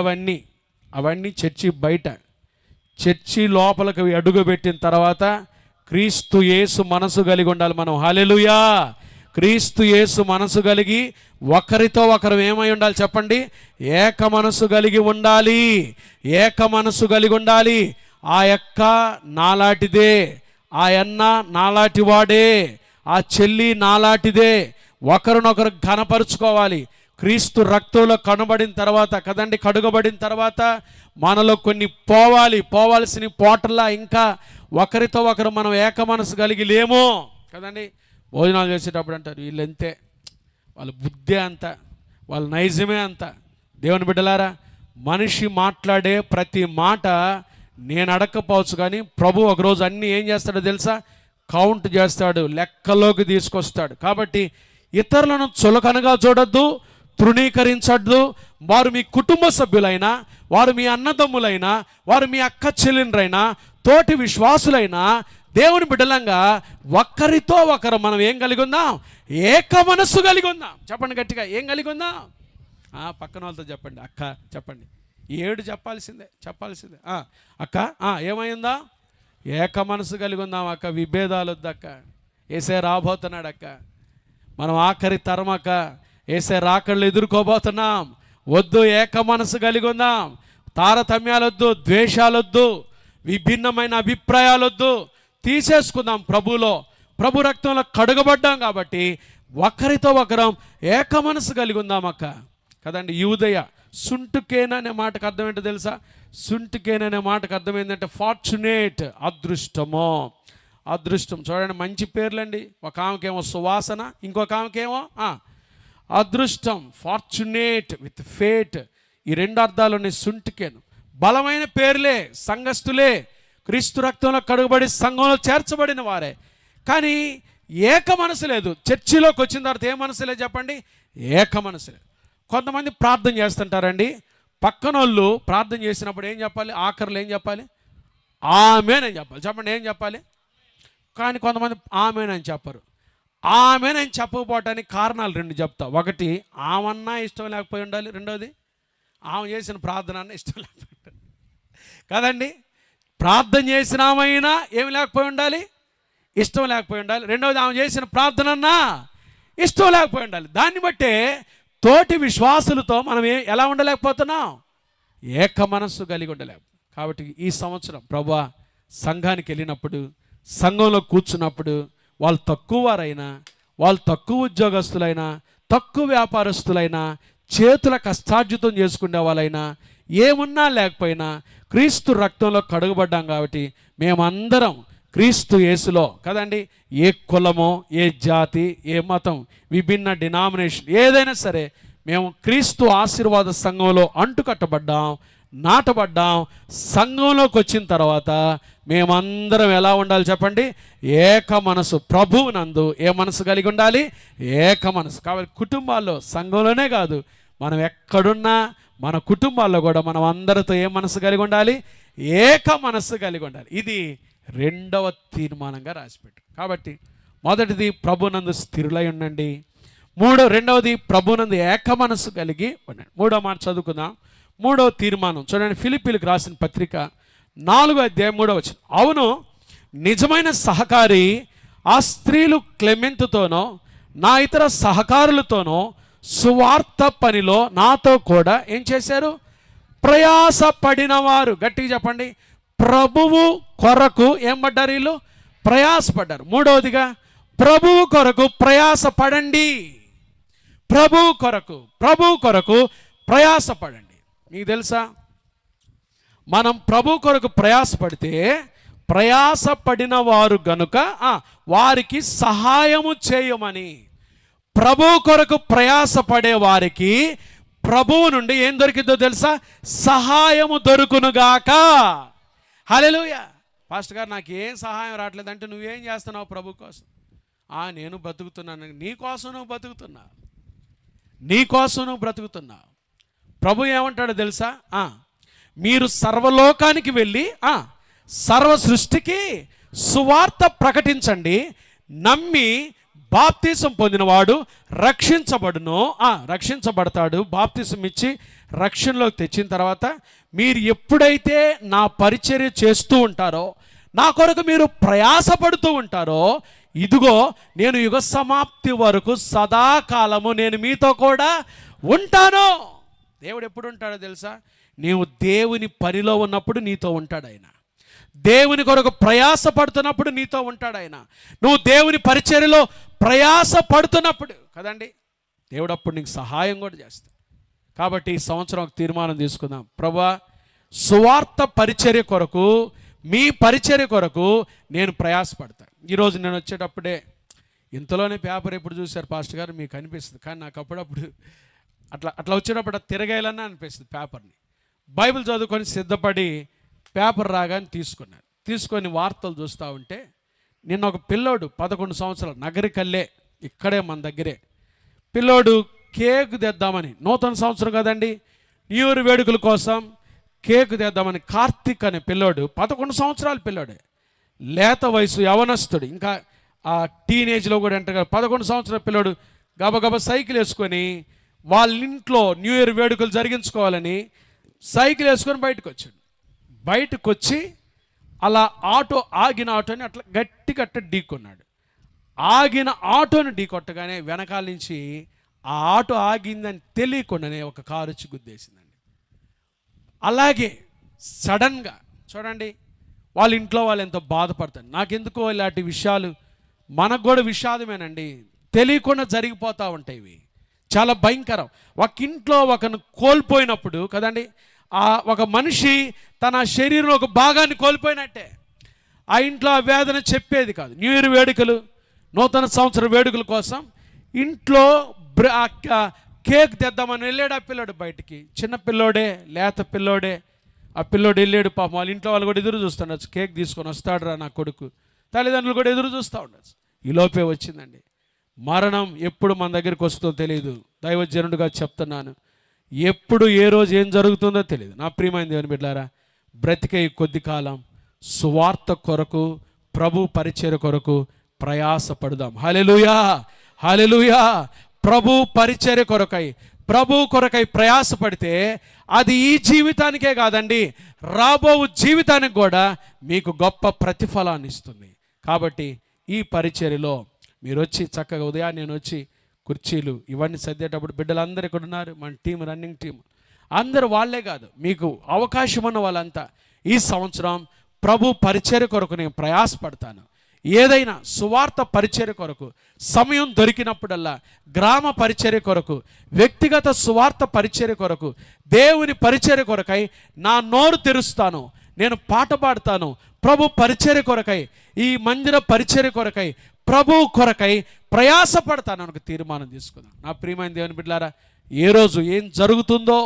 అవన్నీ చర్చి బయట. చర్చి లోపలికి అడుగు పెట్టిన తర్వాత క్రీస్తు యేసు మనసు కలిగి ఉండాలి మనం. హల్లెలూయా! క్రీస్తు యేసు మనసు కలిగి ఒకరితో ఒకరు ఏమై ఉండాలి చెప్పండి? ఏక మనసు కలిగి ఉండాలి. ఏక మనసు కలిగి ఉండాలి. ఆ యొక్క నాలాంటిదే, ఆ అన్న నాలాంటి వాడే, ఆ చెల్లి నాలాంటిదే. ఒకరినొకరు ఘనపరుచుకోవాలి. క్రీస్తు రక్తంలో కనబడిన తర్వాత కదండి, కడుగబడిన తర్వాత మనలో కొన్ని పోవాల్సిన పోటల్లా ఇంకా ఒకరితో ఒకరు మనం ఏక మనసు కలిగి లేమో కదండి. భోజనాలు చేసేటప్పుడు అంటారు వీళ్ళు ఎంతే, వాళ్ళ బుద్ధే అంత, వాళ్ళ నైజమే అంత. దేవుని బిడ్డలారా, మనిషి మాట్లాడే ప్రతి మాట నేను అడగకపోవచ్చు, కానీ ప్రభు ఒకరోజు అన్నీ ఏం చేస్తాడో తెలుసా? కౌంట్ చేస్తాడు, లెక్కలోకి తీసుకొస్తాడు. కాబట్టి ఇతరులను చులకనగా చూడొద్దు, తృణీకరించద్దు. వారు మీ కుటుంబ సభ్యులైనా, వారు మీ అన్నదమ్ములైనా, వారు మీ అక్క చెల్లెండ్రైనా, తోటి విశ్వాసులైనా, దేవుని బిడ్డలంగా ఒకరితో ఒకరు మనం ఏం కలిగి ఉందాం? ఏక మనస్సు కలిగి ఉందాం. చెప్పండి గట్టిగా, ఏం కలిగి ఉందాం? పక్కన వాళ్ళతో చెప్పండి, అక్క చెప్పండి, 7 చెప్పాల్సిందే. అక్క ఏమైందా? ఏక మనసు కలిగి ఉందాం అక్క, విభేదాలు వద్దు అక్క, ఏసే రాబోతున్నాడు అక్క, మనం ఆఖరి తరం అక్క, ఏసే రాకళ్ళు ఎదుర్కోబోతున్నాం, వద్దు, ఏక మనసు కలిగి ఉందాం. తారతమ్యాలొద్దు, ద్వేషాలొద్దు, విభిన్నమైన అభిప్రాయాలొద్దు, తీసేసుకుందాం ప్రభులో. ప్రభు రక్తంలో కడుగబడ్డాం కాబట్టి ఒకరితో ఒకరం ఏక మనసు కలిగి ఉందాం అక్క కదండి. యూదయ, సుంటుకేన్ అనే మాటకు అర్థం ఏంటో తెలుసా? సుంటుకేన్ అనే మాటకు అర్థం ఏంటంటే ఫార్చునేట్, అదృష్టమో. అదృష్టం చూడండి, మంచి పేర్లండి. ఒక ఆమెకేమో సువాసన, ఇంకొక ఆమెకేమో అదృష్టం. ఫార్చునేట్ విత్ ఫేట్, ఈ 2 అర్థాలున్నాయి సుంటుకేన్. బలమైన పేర్లే, సంఘస్థులే, క్రీస్తు రక్తంలో కడుగబడి సంఘంలో చేర్చబడిన వారే. కానీ ఏక మనసు లేదు. చర్చిలోకి వచ్చిన తర్వాత ఏ మనసు లేదు చెప్పండి? ఏక మనసు లేదు. కొంతమంది ప్రార్థన చేస్తుంటారండి, పక్కనోళ్ళు ప్రార్థన చేసినప్పుడు ఏం చెప్పాలి? ఆఖరిలో ఏం చెప్పాలి? ఆమేన్ అని చెప్పాలి. చెప్పండి, ఏం చెప్పాలి? కానీ కొంతమంది ఆమేన్ అని చెప్పరు. ఆమేన్ అని చెప్పకపోవటానికి కారణాలు 2 చెప్తా. ఒకటి, ఆమన్నా ఇష్టం లేకపోయి ఉండాలి. రెండోది, ఆమె చేసిన ప్రార్థన అన్న ఇష్టం లేకపోయి ఉండాలి కదండి. ప్రార్థన చేసిన ఆమైనా ఏమి లేకపోయి ఉండాలి? ఇష్టం లేకపోయి ఉండాలి. రెండవది, ఆమె చేసిన ప్రార్థన అన్నా ఇష్టం లేకపోయి ఉండాలి. దాన్ని బట్టే తోటి విశ్వాసులతో మనం ఎలా ఉండలేకపోతున్నాం? ఏక మనస్సు కలిగి ఉండలేము. కాబట్టి ఈ సంవత్సరం ప్రభువా, సంఘానికి వెళ్ళినప్పుడు, సంఘంలో కూర్చున్నప్పుడు, వాళ్ళు తక్కువ వారైనా, వాళ్ళు తక్కువ ఉద్యోగస్తులైనా, తక్కువ వ్యాపారస్తులైనా, చేతుల కష్టార్జితం చేసుకునే వాళ్ళైనా, ఏమున్నా లేకపోయినా క్రీస్తు రక్తంలో కడుగబడ్డాం కాబట్టి మేమందరం క్రీస్తు యేసులో కదండి. ఏ కులమో, ఏ జాతి, ఏ మతం, విభిన్న డినామినేషన్ ఏదైనా సరే మేము క్రీస్తు ఆశీర్వాద సంఘంలో అంటుకట్టబడ్డాం, నాటబడ్డాం. సంఘంలోకి వచ్చిన తర్వాత మేమందరం ఎలా ఉండాలి చెప్పండి? ఏక మనసు. ప్రభువు నందు ఏ మనసు కలిగి ఉండాలి? ఏక మనసు. కాబట్టి కుటుంబాల్లో, సంఘంలోనే కాదు, మనం ఎక్కడున్నా మన కుటుంబాల్లో కూడా మనం అందరితో ఏ మనసు కలిగి ఉండాలి? ఏక మనస్సు కలిగి ఉండాలి. ఇది 2వ తీర్మానంగా రాసిపెట్టు. కాబట్టి మొదటిది, ప్రభునందు స్థిరులై ఉండండి. రెండవది, ప్రభునందు ఏక మనస్సు కలిగి ఉండండి. 3వ మాట చదువుకుందాం. మూడవ తీర్మానం చూడండి, ఫిలిప్పీలకు రాసిన పత్రిక 4వ అధ్యాయం 3వ వచనం. అవును, నిజమైన సహకారి ఆ స్త్రీలు క్లెమెంతుతోనో నా ఇతర సహకారులతోనో సువార్త పనిలో నాతో కూడా ఏం చేశారు? ప్రయాసపడినవారు. గట్టిగా చెప్పండి, ప్రభువు కొరకు ఏం పడ్డారు? వీళ్ళు ప్రయాసపడ్డారు. మూడవదిగా ప్రభువు కొరకు ప్రయాసపడండి. ప్రభువు కొరకు ప్రయాసపడండి. మీకు తెలుసా, మనం ప్రభు కొరకు ప్రయాసపడితే ప్రయాసపడిన వారు గనుక వారికి సహాయము చేయమని. ప్రభు కొరకు ప్రయాసపడే వారికి ప్రభువు నుండి ఏం దొరికిందో తెలుసా? సహాయము దొరుకునుగాక. హల్లెలూయా. పాస్టర్ గారు, నాకు ఏం సహాయం రావట్లేదు అంటే, నువ్వేం చేస్తున్నావు ప్రభు కోసం? నేను బతుకుతున్నాను. నీ కోసం నువ్వు బ్రతుకుతున్నావు. ప్రభు ఏమంటాడో తెలుసా? మీరు సర్వలోకానికి వెళ్ళి సర్వ సృష్టికి సువార్త ప్రకటించండి. నమ్మి బాప్తిసం పొందినవాడు రక్షించబడతాడు. బాప్తిసం ఇచ్చి రక్షణలోకి తెచ్చిన తర్వాత మీరు ఎప్పుడైతే నా పరిచర్య చేస్తూ ఉంటారో, నా కొరకు మీరు ప్రయాసపడుతూ ఉంటారో, ఇదిగో నేను యుగ సమాప్తి వరకు సదాకాలము నేను మీతో కూడా ఉంటాను. దేవుడు ఎప్పుడు ఉంటాడో తెలుసా? నీవు దేవుని పనిలో ఉన్నప్పుడు నీతో ఉంటాడు ఆయన. దేవుని కొరకు ప్రయాసపడుతున్నప్పుడు నీతో ఉంటాడు ఆయన. నువ్వు దేవుని పరిచర్యలో ప్రయాసపడుతున్నప్పుడు కదండి, దేవుడు అప్పుడు నీకు సహాయం కూడా చేస్తాడు. కాబట్టి ఈ సంవత్సరం ఒక తీర్మానం తీసుకుందాం. ప్రభువా, సువార్త పరిచర్య కొరకు, మీ పరిచర్య కొరకు నేను ప్రయాసపడతాను. ఈరోజు నేను వచ్చేటప్పుడే ఇంతలోనే పేపర్ ఎప్పుడు చూశారు పాస్టర్ గారు మీకు అనిపిస్తుంది, కానీ నాకు అప్పుడప్పుడు అట్లా వచ్చేటప్పుడు తిరగేయాలన్నా అనిపిస్తుంది. పేపర్ని బైబిల్ చదువుకొని సిద్ధపడి పేపర్ రాగానే తీసుకొని వార్తలు చూస్తూ ఉంటే, నిన్న ఒక పిల్లోడు 11 సంవత్సరాలు నగరికల్లే, ఇక్కడే మన దగ్గరే, పిల్లోడు కేక్ తెద్దామని, నూతన సంవత్సరం కదండి, న్యూ ఇయర్ వేడుకల కోసం కేక్ తెద్దామని, కార్తీక్ అనే పిల్లోడు 11 సంవత్సరాల పిల్లోడే, లేత వయసు యవనస్తుడు, ఇంకా ఆ టీనేజ్లో కూడా ఎంటర్ 11 సంవత్సరాల పిల్లోడు గబగబా సైకిల్ వేసుకొని వాళ్ళ ఇంట్లో న్యూ ఇయర్ వేడుకలు జరిగించుకోవాలని సైకిల్ వేసుకొని బయటకు వచ్చి అలా ఆగిన ఆటోని అట్లా గట్టిగా ఢీకొన్నాడు. ఆగిన ఆటోని ఢీకొట్టగానే వెనకాల నుంచి ఆ ఆటో ఆగిందని తెలియకుండానే ఒక కారు వచ్చి గుద్దేసిందండి. అలాగే సడన్గా చూడండి, వాళ్ళ ఇంట్లో వాళ్ళు ఎంతో బాధపడతారు. నాకెందుకో ఇలాంటి విషయాలు మనకు కూడా విషాదమేనండి, తెలియకుండా జరిగిపోతూ ఉంటాయి. ఇవి చాలా భయంకరం. ఒక ఇంట్లో ఒకను కోల్పోయినప్పుడు కదండి, ఒక మనిషి తన శరీరంలో ఒక భాగాన్ని కోల్పోయినట్టే. ఆ ఇంట్లో ఆ వేదన చెప్పేది కాదు. న్యూ ఇయర్ వేడుకలు, నూతన సంవత్సర వేడుకల కోసం ఇంట్లో కేక్ తెద్దామని వెళ్ళాడు ఆ పిల్లోడు బయటికి. చిన్న పిల్లోడే, లేత పిల్లోడే. ఆ పిల్లోడు వెళ్ళాడు. పాపం వాళ్ళ ఇంట్లో వాళ్ళు కూడా ఎదురు చూస్తుండొచ్చు, కేక్ తీసుకొని వస్తాడురా నా కొడుకు. తల్లిదండ్రులు కూడా ఎదురు చూస్తూ ఉండొచ్చు. ఈలోపే వచ్చిందండి మరణం. ఎప్పుడు మన దగ్గరికి వస్తుందో తెలియదు. దైవజనుడిగా చెప్తున్నాను, ఎప్పుడు ఏ రోజు ఏం జరుగుతుందో తెలియదు. నా ప్రియమైన దేవుని బిడ్డలారా, బ్రతికే కొద్ది కాలం సువార్త కొరకు, ప్రభు పరిచర్య కొరకు ప్రయాసపడదాం. హల్లెలూయా, హల్లెలూయా. ప్రభు పరిచర్య కొరకై ప్రయాసపడితే అది ఈ జీవితానికే కాదండి, రాబో జీవితానికి కూడా మీకు గొప్ప ప్రతిఫలాన్ని ఇస్తుంది. కాబట్టి ఈ పరిచర్యలో మీరు వచ్చి చక్కగా ఉదయాన్నే నేను వచ్చి కుర్చీలు ఇవన్నీ సర్దేటప్పుడు బిడ్డలందరూ ఇక్కడ ఉన్నారు, మన టీం, రన్నింగ్ టీం అందరూ వాళ్ళే కాదు, మీకు అవకాశం ఉన్న వాళ్ళంతా ఈ సంవత్సరం ప్రభు పరిచర్య కొరకు నేను ప్రయాసపడతాను. ఏదైనా సువార్త పరిచర్య కొరకు సమయం దొరికినప్పుడల్లా, గ్రామ పరిచర్య కొరకు, వ్యక్తిగత సువార్త పరిచర్య కొరకు, దేవుని పరిచర్య కొరకై నా నోరు తెరుస్తాను. నేను పాట పాడతాను. ప్రభు పరిచర్య కొరకై, ఈ మందిర పరిచర్య కొరకై, ప్రభు కొరకై ప్రయాసపడతాను అని తీర్మానం తీసుకుందాం. నా ప్రియమైన దేవుని బిడ్డలారా, ఏ రోజు ఏం జరుగుతుందో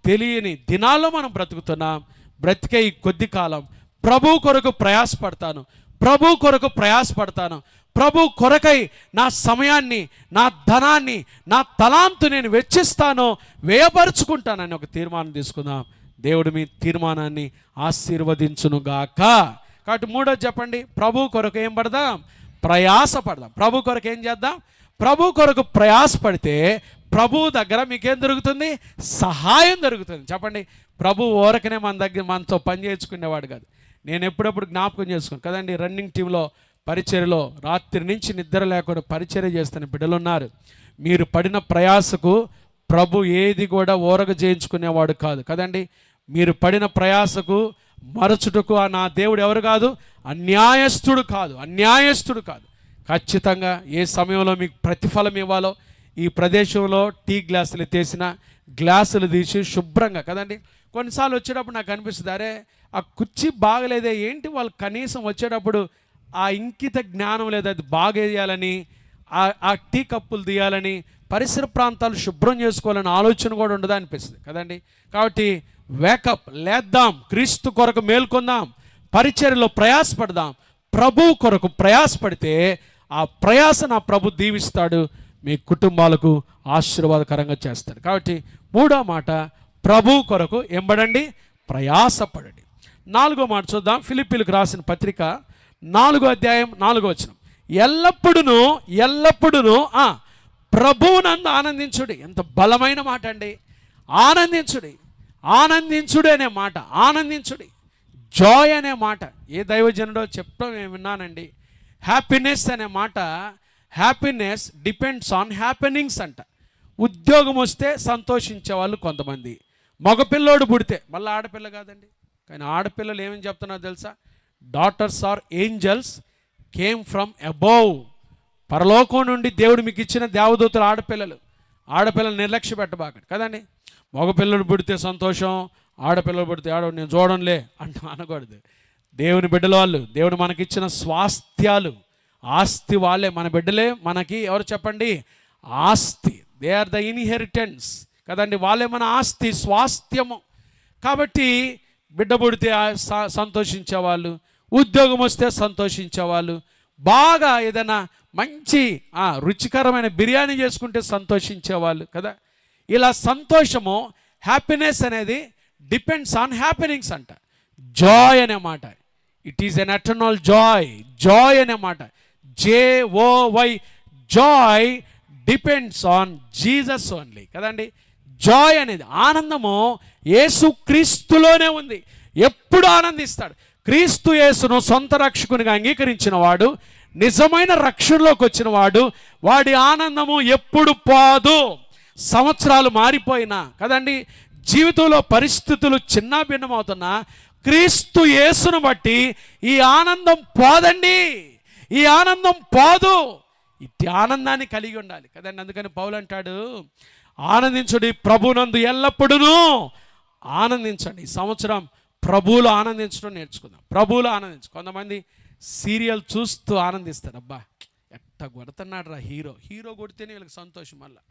తెలియని దినాల్లో మనం బ్రతుకుతున్నాం. బ్రతికే ఈ కొద్ది కాలం ప్రభు కొరకు ప్రయాసపడతాను, ప్రభు కొరకై నా సమయాన్ని, నా ధనాన్ని, నా తలాంతు నేను వెచ్చిస్తాను, వ్యయపరుచుకుంటానని ఒక తీర్మానం తీసుకుందాం. దేవుడు మీ తీర్మానాన్ని ఆశీర్వదించునుగాక. కాబట్టి మూడోది చెప్పండి, ప్రభు కొరకు ఏం పడదాం? ప్రయాసపడదాం. ప్రభు కొరకు ఏం చేద్దాం? ప్రభు కొరకు ప్రయాసపడితే ప్రభు దగ్గర మీకేం దొరుకుతుంది? సహాయం దొరుకుతుంది. చెప్పండి, ప్రభు ఊరకనే మనతో పని చేయించుకునేవాడు కాదు. నేను ఎప్పుడప్పుడు జ్ఞాపకం చేసుకున్నాను కదండి, రన్నింగ్ టీంలో పరిచర్యలో రాత్రి నుంచి నిద్ర లేకుండా పరిచర్య చేస్తున్న బిడ్డలు ఉన్నారు. మీరు పడిన ప్రయాసకు ప్రభు ఏది కూడా ఊరక చేయించుకునేవాడు కాదు కదండి. మీరు పడిన ప్రయాసకు మరచుటకు నా దేవుడు ఎవరు కాదు, అన్యాయస్తుడు కాదు. ఖచ్చితంగా ఏ సమయంలో మీకు ప్రతిఫలం ఇవ్వాలో ఈ ప్రదేశంలో టీ గ్లాసులు తీసిన గ్లాసులు తీసి శుభ్రంగా కదండి. కొన్నిసార్లు వచ్చేటప్పుడు నాకు అనిపిస్తుంది, అరే ఆ కుర్చీ బాగలేదే ఏంటి, వాళ్ళు కనీసం వచ్చేటప్పుడు ఆ ఇంకిత జ్ఞానం లేదు, అది బాగేయాలని, ఆ టీ కప్పులు తీయాలని, పరిసర ప్రాంతాలు శుభ్రం చేసుకోవాలని ఆలోచన కూడా ఉండదా అనిపిస్తుంది కదండి. కాబట్టి వేకప్, లేద్దాం, క్రీస్తు కొరకు మేల్కొందాం, పరిచర్యలో ప్రయాసపడదాం. ప్రభు కొరకు ప్రయాసపడితే ఆ ప్రయాస నా ప్రభు దీవిస్తాడు, మీ కుటుంబాలకు ఆశీర్వాదకరంగా చేస్తాడు. కాబట్టి మూడో మాట, ప్రభు కొరకు ఎంబడండి, ప్రయాసపడండి. 4వ మాట చూద్దాం. ఫిలిప్పీలకు రాసిన పత్రిక 4వ అధ్యాయం 4వ వచనం. ఎల్లప్పుడూను ప్రభువునందు ఆనందించుడి. ఎంత బలమైన మాట అండి. ఆనందించుడి అనే మాట, ఆనందించుడి, జాయ్ అనే మాట. ఏ దైవజనుడో చెప్పడం నేను విన్నానండి. హ్యాపీనెస్ అనే మాట, హ్యాపీనెస్ డిపెండ్స్ ఆన్ హ్యాపెనింగ్స్ అంట. ఉద్యోగం వస్తే సంతోషించే వాళ్ళు కొంతమంది, మగపిల్లోడు పుడితే, మళ్ళీ ఆడపిల్ల కాదండి, కానీ ఆడపిల్లలు ఏమని చెప్తున్నారు తెలుసా? Daughters are angels came from above. పరలోకం నుండి దేవుడు మీకు ఇచ్చిన దేవదూతలు ఆడపిల్లలు నిర్లక్ష్య పెట్టబాకండి కదండి. మగపిల్లలు పుడితే సంతోషం, ఆడపిల్లలు పుడితే నేను చూడంలే అనకూడదు. దేవుని బిడ్డల వాళ్ళు, దేవుడు మనకిచ్చిన స్వాస్థ్యాలు, ఆస్తి వాళ్ళే. మన బిడ్డలే మనకి ఎవరు చెప్పండి? ఆస్తి. దే ఆర్ ద ఇన్హెరిటెన్స్ కదండి, వాళ్ళే మన ఆస్తి, స్వాస్థ్యము. కాబట్టి బిడ్డ పుడితే సంతోషించేవాళ్ళు, ఉద్యోగం వస్తే సంతోషించేవాళ్ళు, బాగా ఏదైనా మంచి రుచికరమైన బిర్యానీ చేసుకుంటే సంతోషించేవాళ్ళు కదా. ఇలా సంతోషము, హ్యాపీనెస్ అనేది డిపెండ్స్ ఆన్ హ్యాపెనింగ్స్ అంట. జాయ్ అనే మాట, it is an eternal joy అనే మాట, JOY, joy depends on Jesus only కదండి. జాయ్ అనేది, ఆనందము యేసు క్రీస్తులోనే ఉంది. ఎప్పుడు ఆనందిస్తాడు. క్రీస్తు యేసును సొంత రక్షకునిగా అంగీకరించిన వాడు, నిజమైన రక్షణలోకి వచ్చిన వాడు, వాడి ఆనందము ఎప్పుడు పోదు. సంవత్సరాలు మారిపోయినా కదండి, జీవితంలో పరిస్థితులు చిన్న భిన్నమవుతున్నా, క్రీస్తు యేసును బట్టి ఈ ఆనందం పోదండి, ఈ ఆనందం పోదు. ఇట్టి ఆనందాన్ని కలిగి ఉండాలి కదండి. అందుకని పౌలు అంటాడు, ఆనందించుడి ప్రభునందు ఎల్లప్పుడూ ఆనందించండి. ఈ సంవత్సరం ప్రభువులో ఆనందించడం నేర్చుకుందాం. ప్రభువులో కొంతమంది సీరియల్ చూస్తూ ఆనందిస్తారు. అబ్బా ఎట్ట కొడుతున్నాడు రా హీరో కొడితేనే వీళ్ళకి సంతోషం, మళ్ళీ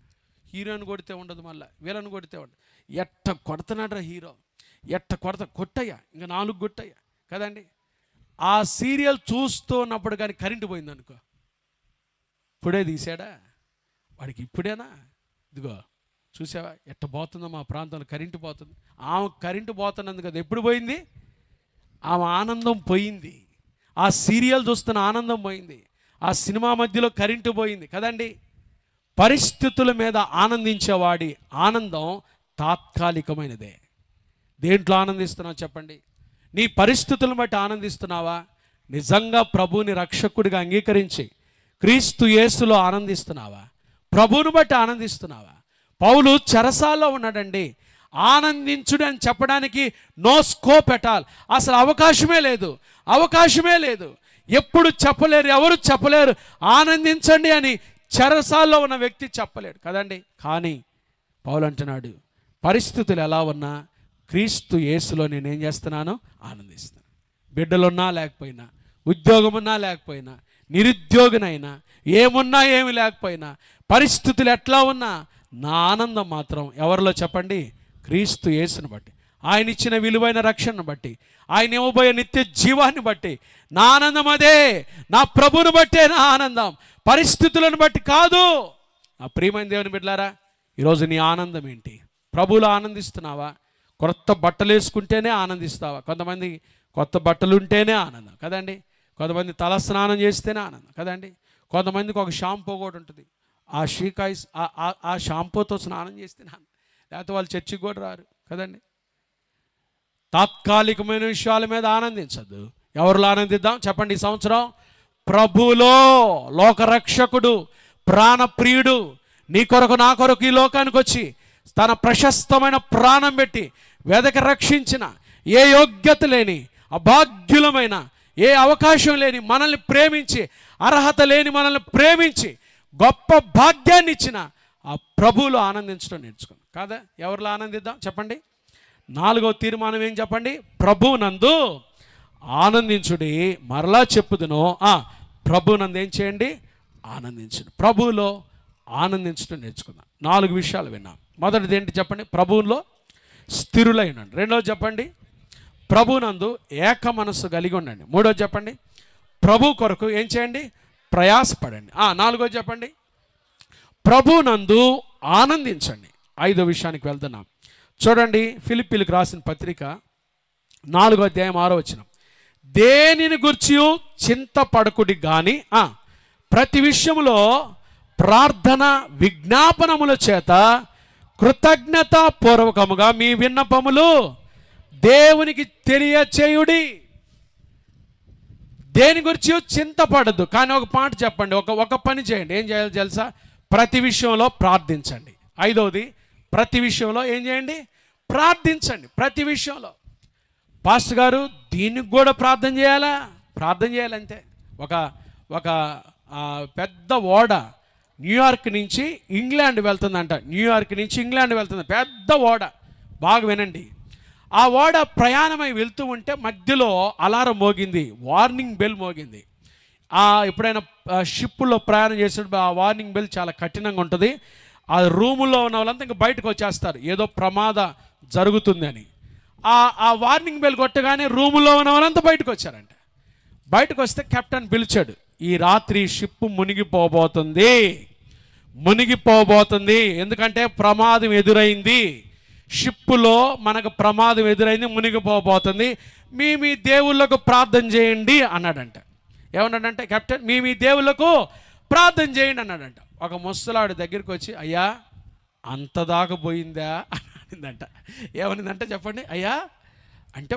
హీరోయిన్ కొడితే ఉండదు, మళ్ళీ వీళ్ళని కొడితే ఉండదు. ఎట్ట కొడుతున్నాడు రా ఎట్ట కొట్టయ్యా, ఇంకా 4 కొట్టయ్యా కదండి. ఆ సీరియల్ చూస్తూ ఉన్నప్పుడు కానీ కరెంటు పోయింది అనుకో, ఇప్పుడే తీసాడా వాడికి, ఇప్పుడేనా, ఇదిగో చూసావా ఎట్ట పోతుందో మా ప్రాంతంలో కరెంటు పోతుంది. ఆమె కరెంటు పోతున్నది కదా, ఎప్పుడు పోయింది? ఆమె ఆనందం పోయింది. ఆ సీరియల్ చూస్తున్న ఆనందం పోయింది. ఆ సినిమా మధ్యలో కరెంటు పోయింది కదండి. పరిస్థితుల మీద ఆనందించేవాడి ఆనందం తాత్కాలికమైనదే. దేంట్లో ఆనందిస్తున్నావు చెప్పండి? నీ పరిస్థితులను బట్టి ఆనందిస్తున్నావా? నిజంగా ప్రభువుని రక్షకుడిగా అంగీకరించి క్రీస్తు యేసులో ఆనందిస్తున్నావా? ప్రభువుని బట్టి ఆనందిస్తున్నావా? పౌలు చెరసాల్లో ఉన్నాడండి. ఆనందించుడు అని చెప్పడానికి నో స్కోప్ ఎట్ ఆల్, అసలు అవకాశమే లేదు. ఎప్పుడు చెప్పలేరు, ఎవరు చెప్పలేరు ఆనందించండి అని. చెరసాల్లో ఉన్న వ్యక్తి చెప్పలేడు కదండి. కానీ పౌలు అంటున్నాడు, పరిస్థితులు ఎలా ఉన్నా క్రీస్తు యేసులో నేనేం చేస్తున్నాను? ఆనందిస్తున్నాను. బిడ్డలున్నా లేకపోయినా, ఉద్యోగం ఉన్నా లేకపోయినా, నిరుద్యోగినైనా, ఏమున్నా ఏమి లేకపోయినా, పరిస్థితులు ఎట్లా ఉన్నా నా ఆనందం మాత్రం ఎవరిలో చెప్పండి? క్రీస్తు యేసుని బట్టి, ఆయన ఇచ్చిన విలువైన రక్షణను బట్టి, ఆయన ఇవ్వబోయే నిత్య జీవాన్ని బట్టి నా ఆనందం అదే. నా ప్రభువుని బట్టే నా ఆనందం, పరిస్థితులను బట్టి కాదు. నా ప్రియమైన దేవుని బిడ్డలారా, ఈరోజు నీ ఆనందం ఏంటి? ప్రభువులో ఆనందిస్తున్నావా? కొత్త బట్టలు వేసుకుంటేనే ఆనందిస్తావా? కొంతమంది కొత్త బట్టలు ఉంటేనే ఆనందం కదండి. కొంతమంది తల స్నానం చేస్తేనే ఆనందం కదండి. కొంతమందికి ఒక షాంపూ కూడా ఉంటుంది, ఆ షాంపూతో స్నానం చేస్తేనే ఆనందం. లేకపోతే వాళ్ళు చర్చికి కూడా రారు కదండి. తాత్కాలికమైన విషయాల మీద ఆనందించద్దు. ఎవరిలో ఆనందిద్దాం చెప్పండి? ఈ సంవత్సరం ప్రభులో, లోకరక్షకుడు, ప్రాణప్రియుడు, నీ కొరకు నా కొరకు ఈ లోకానికి వచ్చి తన ప్రశస్తమైన ప్రాణం పెట్టి వెదక రక్షించిన, ఏ యోగ్యత లేని అభాగ్యులమైన, ఏ అవకాశం లేని మనల్ని ప్రేమించి, అర్హత లేని మనల్ని ప్రేమించి గొప్ప భాగ్యాన్ని ఇచ్చిన ఆ ప్రభువులో ఆనందించడం నేర్చుకున్నాం కాదా? ఎవరిలో ఆనందిద్దాం చెప్పండి? 4వ తీర్మానం ఏం చెప్పండి? ప్రభువునందు ఆనందించుడి. మరలా చెప్పుదును, ప్రభువునందు ఏం చేయండి? ఆనందించుడు. ప్రభువులో ఆనందించడం నేర్చుకుందాం. 4 విషయాలు విన్నాం. మొదటిది ఏంటి చెప్పండి? ప్రభువులో స్థిరులై ఉండండి. 2వది చెప్పండి? ప్రభువునందు ఏక మనస్సు కలిగి ఉండండి. 3వది చెప్పండి? ప్రభు కొరకు ఏం చేయండి? ప్రయాసపడండి. 4వది చెప్పండి? ప్రభువునందు ఆనందించండి. 5వ విషయానికి వెళ్తున్నాం. చూడండి, ఫిలిప్పీలకు రాసిన పత్రిక 4వ అధ్యాయం 6వ వచనం. దేనిని గురించి చింతపడకుడి గాని ప్రతి విషయంలో ప్రార్థన విజ్ఞాపనముల చేత కృతజ్ఞతాపూర్వకముగా మీ విన్నపములు దేవునికి తెలియచేయుడి. దేని గురించి చింతపడద్దు. కానీ ఒక మాట చెప్పండి, ఒక పని చేయండి. ఏం చేయాలి తెలుసా? ప్రతి విషయంలో ప్రార్థించండి. 5వది, ప్రతి విషయంలో ఏం చేయండి? ప్రార్థించండి. ప్రతి విషయంలో. పాస్టర్ గారు దీనికి కూడా ప్రార్థన చేయాలా? ప్రార్థన చేయాలంతే. ఒక పెద్ద ఓడ న్యూయార్క్ నుంచి ఇంగ్లాండ్ వెళ్తుందంట. న్యూయార్క్ నుంచి ఇంగ్లాండ్ వెళ్తుంది పెద్ద ఓడ. బాగా వినండి. ఆ ఓడ ప్రయాణమై వెళ్తూ ఉంటే మధ్యలో అలారం మోగింది, వార్నింగ్ బెల్ మోగింది. ఎప్పుడైనా షిప్పుల్లో ప్రయాణం చేసినప్పుడు ఆ వార్నింగ్ బెల్ చాలా కఠినంగా ఉంటుంది. ఆ రూముల్లో ఉన్న వాళ్ళంతా ఇంకా బయటకు వచ్చేస్తారు, ఏదో ప్రమాదం జరుగుతుంది అని. ఆ వార్నింగ్ బెల్ కొట్టగానే రూముల్లో ఉన్న వాళ్ళంతా బయటకు వచ్చారంట. బయటకు వస్తే కెప్టెన్ పిలిచాడు, ఈ రాత్రి షిప్ మునిగిపోబోతుంది, ఎందుకంటే ప్రమాదం ఎదురైంది, షిప్పులో మనకు ప్రమాదం ఎదురైంది, మునిగిపోబోతుంది, మీ దేవుళ్ళకు ప్రార్థన చేయండి అన్నాడంట. ఏమన్నాడంటే కెప్టెన్, మీ దేవుళ్ళకు ప్రార్థన చేయండి అన్నాడంట. ఒక ముసలాడు దగ్గరికి వచ్చి, అయ్యా అంతదాకా పోయిందా అనిందంట. ఏమనిందంటే చెప్పండి? అయ్యా అంటే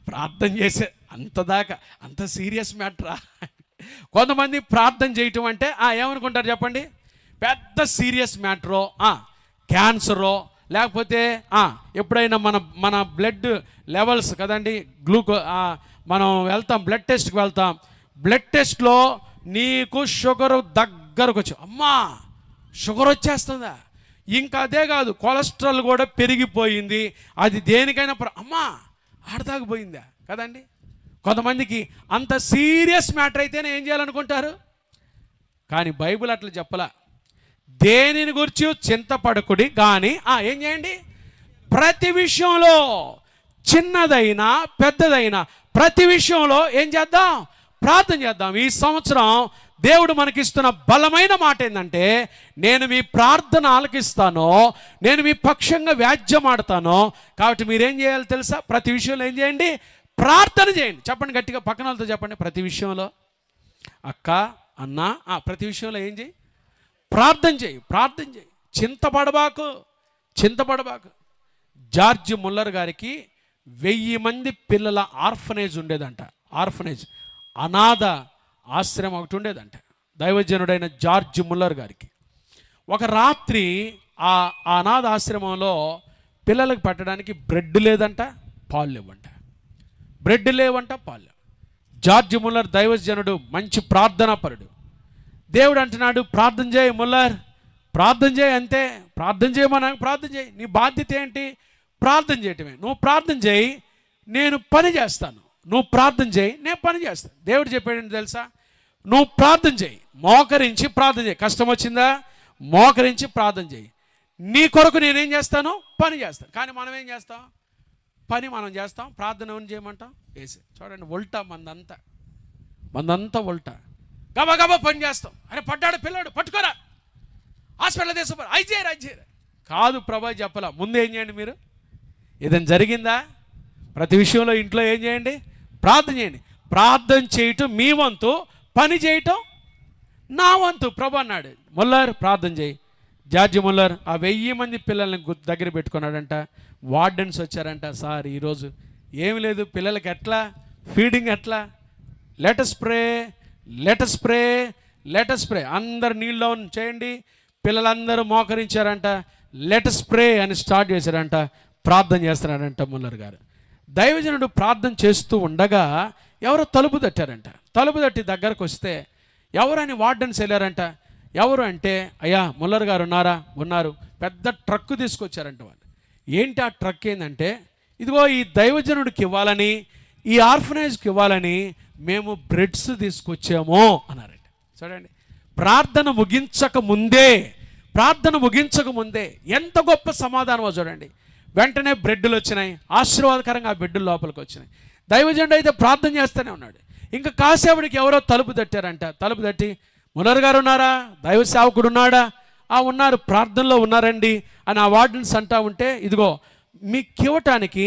ప్రార్థన చేసే అంతదాకా, అంత సీరియస్ మ్యాటరా? కొంతమంది ప్రార్థన చేయటం అంటే ఏమనుకుంటారు చెప్పండి? పెద్ద సీరియస్ మ్యాటరో, క్యాన్సరో, లేకపోతే ఎప్పుడైనా మన బ్లడ్ లెవెల్స్ కదండి, మనం వెళ్తాం బ్లడ్ టెస్ట్కి వెళ్తాం. బ్లడ్ టెస్ట్లో నీకు షుగర్ దగ్గరకు వచ్చి, అమ్మా షుగర్ వచ్చేస్తుందా? ఇంకా అదే కాదు, కొలెస్ట్రాల్ కూడా పెరిగిపోయింది, అది దేనికైనా అమ్మా ఆడదాకపోయిందా కదండి. కొంతమందికి అంత సీరియస్ మ్యాటర్ అయితేనే ఏం చేయాలనుకుంటారు. కానీ బైబిల్ అట్లా చెప్పలా. దేనిని గురించి చింతపడకుడి కానీ ఏం చేయండి? ప్రతి విషయంలో, చిన్నదైనా పెద్దదైనా ప్రతి విషయంలో ఏం చేద్దాం? ప్రార్థన చేద్దాం. ఈ సంవత్సరం దేవుడు మనకిస్తున్న బలమైన మాట ఏంటంటే, నేను మీ ప్రార్థన ఆలకిస్తాను, నేను మీ పక్షంగా వ్యాజ్యమాడతాను. కాబట్టి మీరేం చేయాలి తెలుసా? ప్రతి విషయంలో ఏం చేయండి? ప్రార్థన చేయండి. చెప్పండి గట్టిగా, పక్కన వాళ్ళతో చెప్పండి. ప్రతి విషయంలో అక్క, అన్న, ప్రతి విషయంలో ఏం చేయి? ప్రార్థన చేయి. చింతపడబాకు. జార్జ్ ముల్లర్ గారికి 1000 మంది పిల్లల ఆర్ఫనేజ్ ఉండేదంట. ఆర్ఫనేజ్, అనాథ ఆశ్రమం ఒకటి ఉండేదంట దైవజనుడైన జార్జ్ ముల్లర్ గారికి. ఒక రాత్రి ఆ అనాథ ఆశ్రమంలో పిల్లలకు పెట్టడానికి బ్రెడ్ లేదంట, పాలు లేవంట. జార్జ్ ముల్లర్ దైవజనుడు, మంచి ప్రార్థనాపరుడు. దేవుడు అంటున్నాడు, ప్రార్థన చేయి ముల్లర్, ప్రార్థన చేయి, అంతే. ప్రార్థన చేయమన్నా ప్రార్థన చేయి. నీ బాధ్యత ఏంటి? ప్రార్థన చేయటమే. నువ్వు ప్రార్థన చేయి, నేను పని చేస్తాను. నువ్వు ప్రార్థన చేయి, నేను పని చేస్తాను. దేవుడు చెప్పాడేంటి తెలుసా? నువ్వు ప్రార్థన చేయి, మోకరించి ప్రార్థన చేయి. కష్టం వచ్చిందా? మోకరించి ప్రార్థన చేయి. నీ కొరకు నేనేం చేస్తాను? పని చేస్తాను. కానీ మనం ఏం చేస్తాం? పని మనం చేస్తాం, ప్రార్థన ఏమని చేయమంటాం? వేసి చూడండి, ఉల్టా మందంతా ఉల్టా. గబగబా పని చేస్తాం. అరే పడ్డాడు పిల్లాడు, పట్టుకోరా, హాస్పిటల్ తీసుకోరా, ఐజేరా. కాదు ప్రభా చెప్పలా. ముందు ఏం చేయండి మీరు? ఏదైనా జరిగిందా? ప్రతి విషయంలో ఇంట్లో ఏం చేయండి? ప్రార్థన చేయండి. ప్రార్థన చేయటం మీ వంతు, పని చేయటం నా వంతు. ప్రభు అన్నాడు, ముల్లర్ ప్రార్థన చేయి, జార్జ్ ముల్లర్ ఆ 1000 మంది పిల్లల్ని దగ్గర పెట్టుకున్నాడంట. వార్డెన్స్ వచ్చారంట, సార్ ఈరోజు ఏమి లేదు, పిల్లలకి ఎట్లా ఫీడింగ్ ఎట్లా, let us pray let us pray let us pray, అందరు నీళ్ళు డౌన్ చేయండి. పిల్లలందరూ మోకరించారంట, లెటస్ ప్రే అని స్టార్ట్ చేశారంట, ప్రార్థన చేస్తున్నాడంట ముల్లర్ గారు. దైవజనుడు ప్రార్థన చేస్తూ ఉండగా ఎవరో తలుపు తట్టారంట. తలుపు తట్టి దగ్గరకు వస్తే ఎవరని వార్డెన్స్ వెళ్ళారంట. ఎవరు అంటే, అయ్యా ముల్లర్ గారు ఉన్నారా? ఉన్నారు. పెద్ద ట్రక్కు తీసుకొచ్చారంట వాళ్ళు. ఏంటి ఆ ట్రక్ ఏంటంటే, ఇదిగో ఈ దైవజనుడికి ఇవ్వాలని, ఈ ఆర్ఫనైజ్కి ఇవ్వాలని మేము బ్రెడ్స్ తీసుకొచ్చాము అన్నారంట. చూడండి, ప్రార్థన ముగించక ముందే ఎంత గొప్ప సమాధానమో చూడండి. వెంటనే బ్రెడ్లు వచ్చినాయి, ఆశీర్వాదకరంగా ఆ బ్రెడ్లు లోపలికి వచ్చినాయి. దైవజనుడు అయితే ప్రార్థన చేస్తూనే ఉన్నాడు. ఇంకా కాసేపటికి ఎవరో తలుపు తట్టారంట. తలుపు తట్టి, ముల్లర్ గారు ఉన్నారా? దైవ సేవకుడు ఉన్నాడా? ఉన్నారు, ప్రార్థనలో ఉన్నారండి అని ఆ వార్డెన్స్ అంటా ఉంటే, ఇదిగో మీకు ఇవ్వటానికి